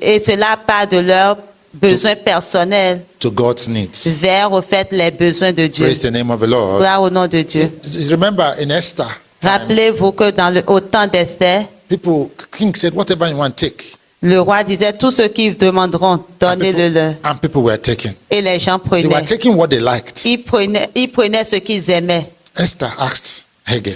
Et cela part de leurs besoins personnels to God's needs. vers, au fait, les besoins de Dieu. Praise the name of the Lord. Gloire au nom de Dieu. Remember in Esther, time, Rappelez-vous que au temps d'Esther, people, king said, whatever you want, take. le roi disait tout ce qu'ils demanderont, donnez-le leur. And people were taking. Et les gens They were prenaient. taking what they liked. Ils prenaient ce qu'ils aimaient. Esther asked Haggai,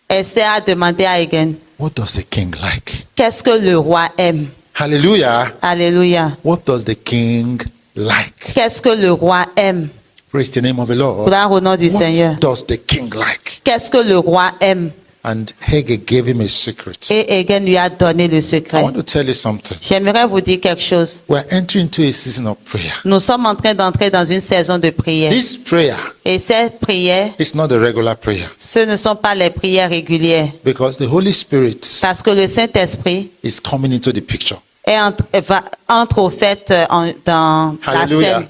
Esther a demandé à Hagen, what does the king like? qu'est-ce que le roi aime? Hallelujah. Alléluia. What does the king like? Qu'est-ce que le roi aime? Praise the name of the Lord. Gloire au nom du Seigneur. What does the king like? Qu'est-ce que le roi aime? And Haggai gave him a secret. Et Hagen lui a donné le I secret. want to tell you something. J'aimerais vous dire quelque chose. We're entering into a season of prayer. Nous sommes en train d'entrer dans une saison de prière. This prayer Et cette prière, is not a regular prayer ce ne sont pas les prières régulières. because the Holy Spirit Parce que le Saint-Esprit is coming into the picture. entre au fait dans la Hallelujah. scène.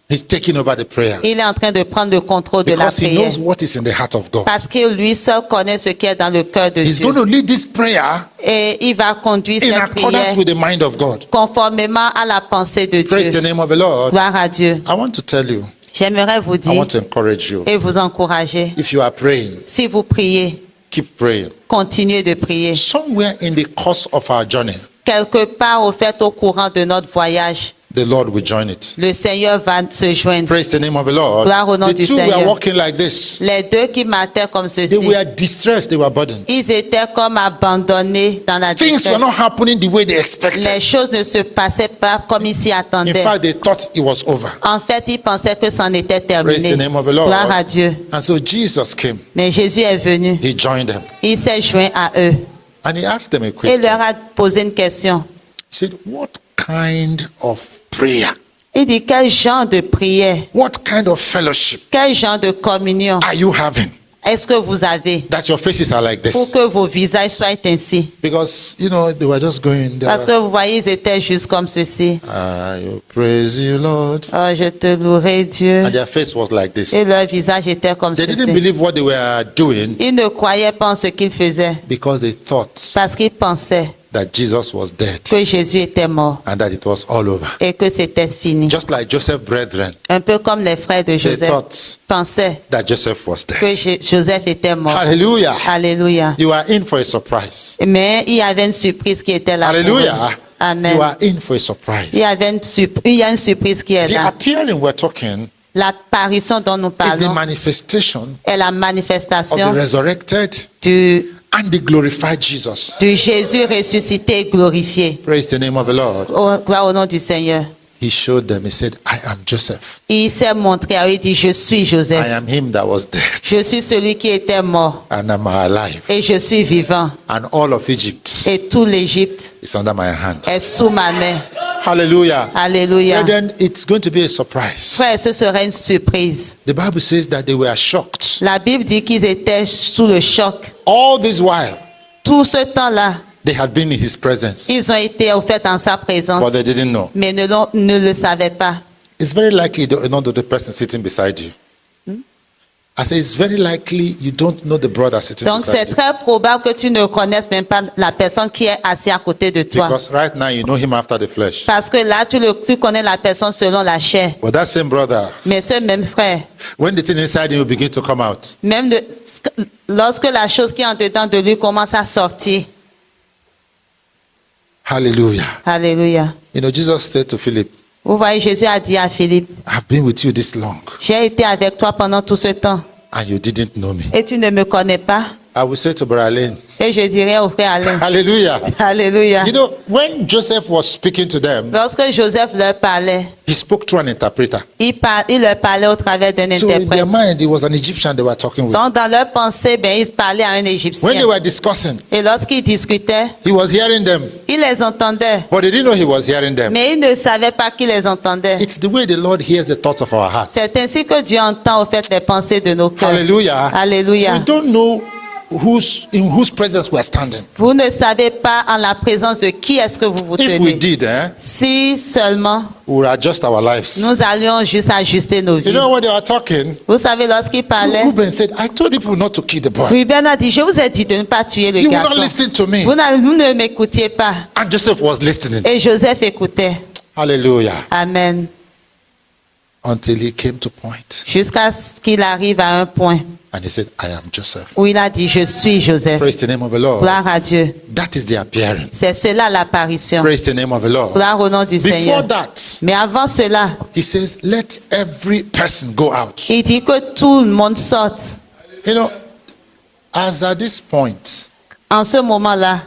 He's taking over the prayer Il est en train de prendre le contrôle de la because he prière. knows what is in the heart of God. Parce que lui seul connaît ce qui est dans le cœur de He's Dieu. going to lead this prayer Et il va conduire in cette accordance prière with the mind of God. conformément à la pensée de Praise the Dieu. name of the Lord. Gloire à Dieu. I want to tell you, J'aimerais vous I dire want to encourage you. et vous encourager. If you are praying, Si vous priez, keep praying. continuez de prier. Somewhere in the course of our journey, Quelque part au fait au courant de notre voyage, the Lord will join it. le Seigneur va se joindre. Praise the name of the Lord. Gloire au nom The du two were Seigneur. walking like this. Les deux qui marchaient comme They ceci, were distressed. They were burdened. ils étaient comme abandonnés dans la Things détresse. were not happening the way they expected. Les choses ne se passaient pas comme ils s'y In attendaient. fact, they thought it was over. En fait, ils pensaient que c'en était Praise terminé. the name of the Lord. Gloire à Dieu. And so Jesus came. Mais Jésus est venu. He joined them. Il s'est joint à eux. And he asked them a Et question. leur a posé une question. He said, what kind of prayer? Il dit, quel genre de prière, What kind of fellowship quel genre de communion are you having est-ce que vous avez that your faces are like pour this? que vos visages soient ainsi? Because, you know, they were just going there. Parce que vous voyez, ils étaient juste comme ceci. I praise you, Lord. Oh, je te louerai, Dieu. And their face was like this. Et leur visage était comme They didn't ceci. believe what they were doing Ils ne croyaient pas en ce qu'ils faisaient because they thought parce qu'ils pensaient that Jesus was dead que Jésus était mort and that it was all over. et que c'était fini. Just like Joseph's brethren, Un peu comme les frères de they Joseph thought pensaient that Joseph was que dead. Joseph était mort. Hallelujah. Alléluia. You are in for a surprise. Mais il y avait une surprise qui était là. Pour eux. Hallelujah. Amen. You are in for a surprise. Il y avait il y a une surprise qui est The là. appearing we're talking L'apparition dont nous is the parlons manifestation est la of the manifestation resurrected du and the glorified Jesus. Jésus ressuscité et glorifié. Praise the name of the Lord. Gloire au nom du Seigneur. He showed them, he said, I am Joseph. Il s'est montré à eux, il dit, je suis Joseph. I am him that was dead. Je suis celui qui était mort And I'm alive. et je suis vivant. And all of Egypt Et tout l'Égypte is under my hand. est sous ma main. Hallelujah. Alléluia. Brethren, it's going to be a surprise. Frère, ce serait une surprise. The Bible says that they were shocked. La Bible dit qu'ils étaient sous le choc. All this while, Tout ce temps-là, they had been in his presence, ils ont été au fait en sa présence, but they didn't know. mais ne le savaient pas. It's very likely you don't know the person sitting beside you. I say it's very likely you don't know the brother sitting Donc c'est beside you. très probable que tu ne connaisses même pas la personne qui est assise à côté de toi. Because right now you know him after the flesh. Parce que là, tu connais la personne selon la chair. But that same brother, Mais ce même frère, when the thing inside him will begin to come out, même lorsque la chose qui est en dedans de lui commence à sortir. hallelujah. Alléluia. You know, Jesus said to Philip, Vous voyez, Jésus a dit à Philippe, I've been with you this long j'ai été avec toi pendant tout ce temps and you didn't know me. et tu ne me connais pas. I will say to Brother Alain, Et je dirais au frère Alain, hallelujah. Alléluia. You know, when Joseph was speaking to them, Lorsque Joseph leur parlait, he spoke through an interpreter. il leur parlait au travers d'un So in their interprète. mind, it was an Egyptian they were talking with. Donc dans leur pensée, ils parlaient à un When they Égyptien. were discussing, Et lorsqu'ils discutaient, he was hearing them, ils les entendaient. but they didn't know he was hearing them. Mais ils ne savaient pas qu'ils les entendaient. It's the way the Lord hears the thoughts of our hearts. C'est ainsi que Dieu entend au fait les pensées de nos cœurs. Hallelujah. Alléluia. We don't know in whose presence we're standing. Vous ne savez pas en la présence de qui est-ce que vous vous If we tenez. did, Si seulement we would adjust our lives. nous allions juste ajuster nos You vies. know when they were talking, Vous savez, lorsqu'il parlait, Reuben said, I told people not to kill the boy. Ruben a dit, je vous ai dit de ne pas tuer le You will not garçon. listen to me. Vous ne m'écoutiez pas. And Joseph was listening. Et Joseph écoutait. Hallelujah. Amen. Until he came to point. Jusqu'à ce qu'il arrive à un point And he said, I am Joseph. où il a dit, je suis Joseph. Praise the name of the Lord. Gloire à Dieu. That is the appearance. C'est cela l'apparition. Praise the name of the Lord. Gloire au nom du Before Seigneur. that, Mais avant cela, he says, let every person go out. il dit que tout le monde sorte. You know, as at this point, En ce moment-là,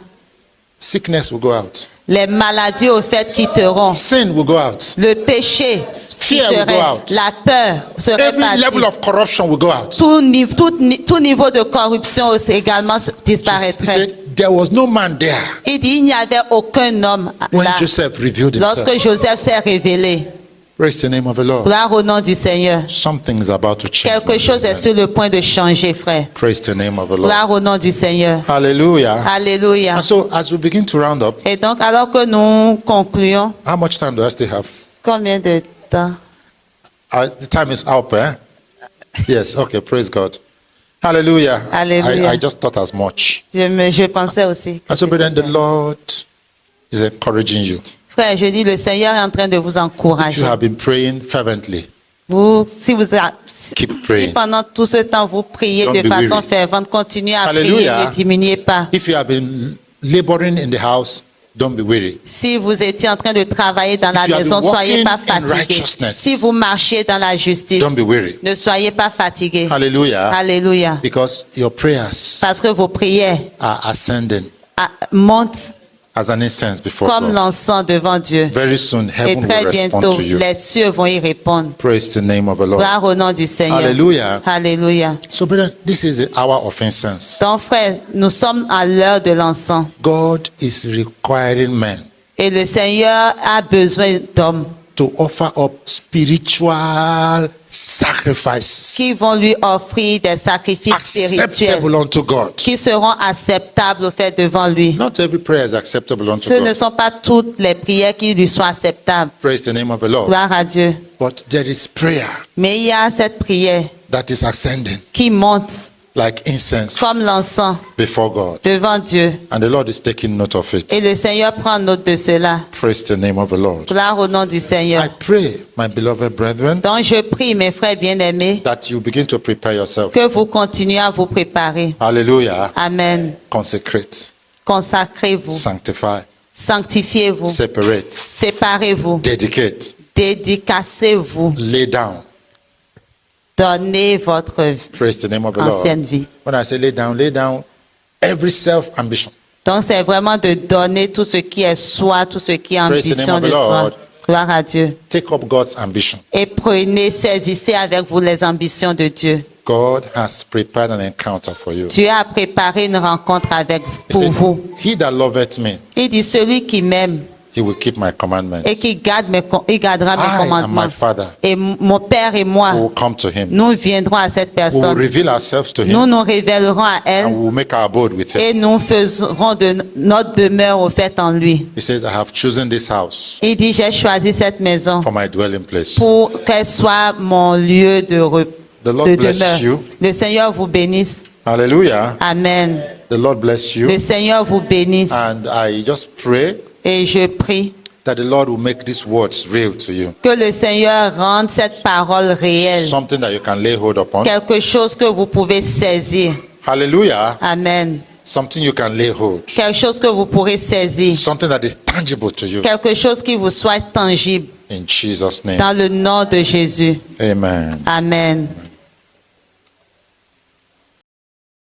sickness will go out. les maladies au fait quitteront. Sin will go out. Le péché Fear will go quitterait. out. La peur serait Every partie. level of corruption will go out. Tout niveau de corruption aussi également He disparaîtrait. said, there was no man there Il dit il n'y avait aucun homme when là Joseph revealed himself. lorsque Joseph s'est révélé. Praise the name of the Lord. Gloire au nom du Seigneur. Something is about to change. Quelque chose est sur le point de changer, frère. Praise the name of the Lord. Gloire au nom du Seigneur. Hallelujah. Alléluia. And so, as we begin to round up, Et donc, alors que nous concluons, how much time do I still have? combien de temps? The time is up, eh? Yes, okay, praise God. Hallelujah. Hallelujah. I just thought as much. Je pensais aussi. And so, brethren, the Lord is encouraging you. Frère, je dis, le Seigneur est en train de vous If you encourager. have been praying fervently, Si praying. pendant tout ce temps vous priez Don't de be façon weary. fervente, continuez à prier, Hallelujah. ne diminuez pas. if you have been laboring in the house, don't be weary. Si vous étiez en train de travailler dans la If you have maison, been soyez pas walking in fatigués. righteousness, Si vous marchez dans la justice, Don't be weary. ne soyez pas fatigués. Hallelujah. Alléluia. Because your prayers Parce que vos prières are ascending montent as an incense before comme God. l'encens devant Dieu. Very soon, Et heaven très will respond bientôt, to you. les cieux vont y répondre. Praise the name of the Lord. Gloire au nom du Seigneur. Hallelujah. Alléluia. So, brother, this is the hour of incense. Donc, frère, nous sommes à l'heure de l'encens. God is requiring men Et le Seigneur a besoin d'hommes to offer up spiritual sacrifices qui vont lui offrir des sacrifices spirituels acceptable unto God. qui seront acceptables au fait devant lui. Not every prayer is acceptable unto Ce ne God. sont pas toutes les prières qui lui sont acceptables. Praise the name of the Lord. Gloire à Dieu. But there is prayer Mais il y a cette prière that is ascending qui monte like incense comme l'encens before God. devant Dieu. And the Lord is taking note of it. Et le Seigneur prend note de cela. Praise the name of the Lord. Gloire au nom du Seigneur. I pray, my beloved brethren, Donc je prie, mes frères bien-aimés, that you begin to prepare yourself. que vous continuez à vous préparer. Hallelujah. Amen. Consecrate, Consacrez-vous. sanctify, Sanctifiez-vous. separate, Séparez-vous. dedicate, Dédicacez-vous. lay down. Donnez votre Praise the name of the ancienne Lord. vie. When I say lay down every self-ambition. Donc c'est vraiment de donner tout ce qui est soi, tout ce qui est Praise the name ambition of the de soi. Lord. Gloire à Dieu. Take up God's ambition. Et prenez, saisissez avec vous les ambitions de Dieu. God has prepared an encounter for you. Dieu a préparé une rencontre avec He pour said, vous. he that loveth me, Il dit, celui qui m'aime, He will keep my commandments. et qu'il gardera mes I and commandements. my Father Et mon Père et moi, will come to him. nous viendrons à cette We will personne. reveal ourselves to Nous him nous révélerons à and elle we will make our abode with him. et nous ferons de notre demeure au fait en lui. He says, I have chosen this house Il dit, j'ai choisi cette maison for my dwelling place. pour qu'elle soit mon lieu de, The Lord de bless demeure. you. Le Seigneur vous bénisse. Hallelujah. Amen. The Lord bless you. Le Seigneur vous bénisse. And I just pray Et je prie that the Lord will make these words real to you. que le Seigneur rende cette parole réelle. Something that you can lay hold upon. Quelque chose que vous pouvez saisir. Hallelujah. Amen. Something you can lay hold. Quelque chose que vous pourrez saisir. Something that is tangible to you. Quelque chose qui vous soit tangible. In Jesus' name. Dans le nom de Jésus. Amen. Amen.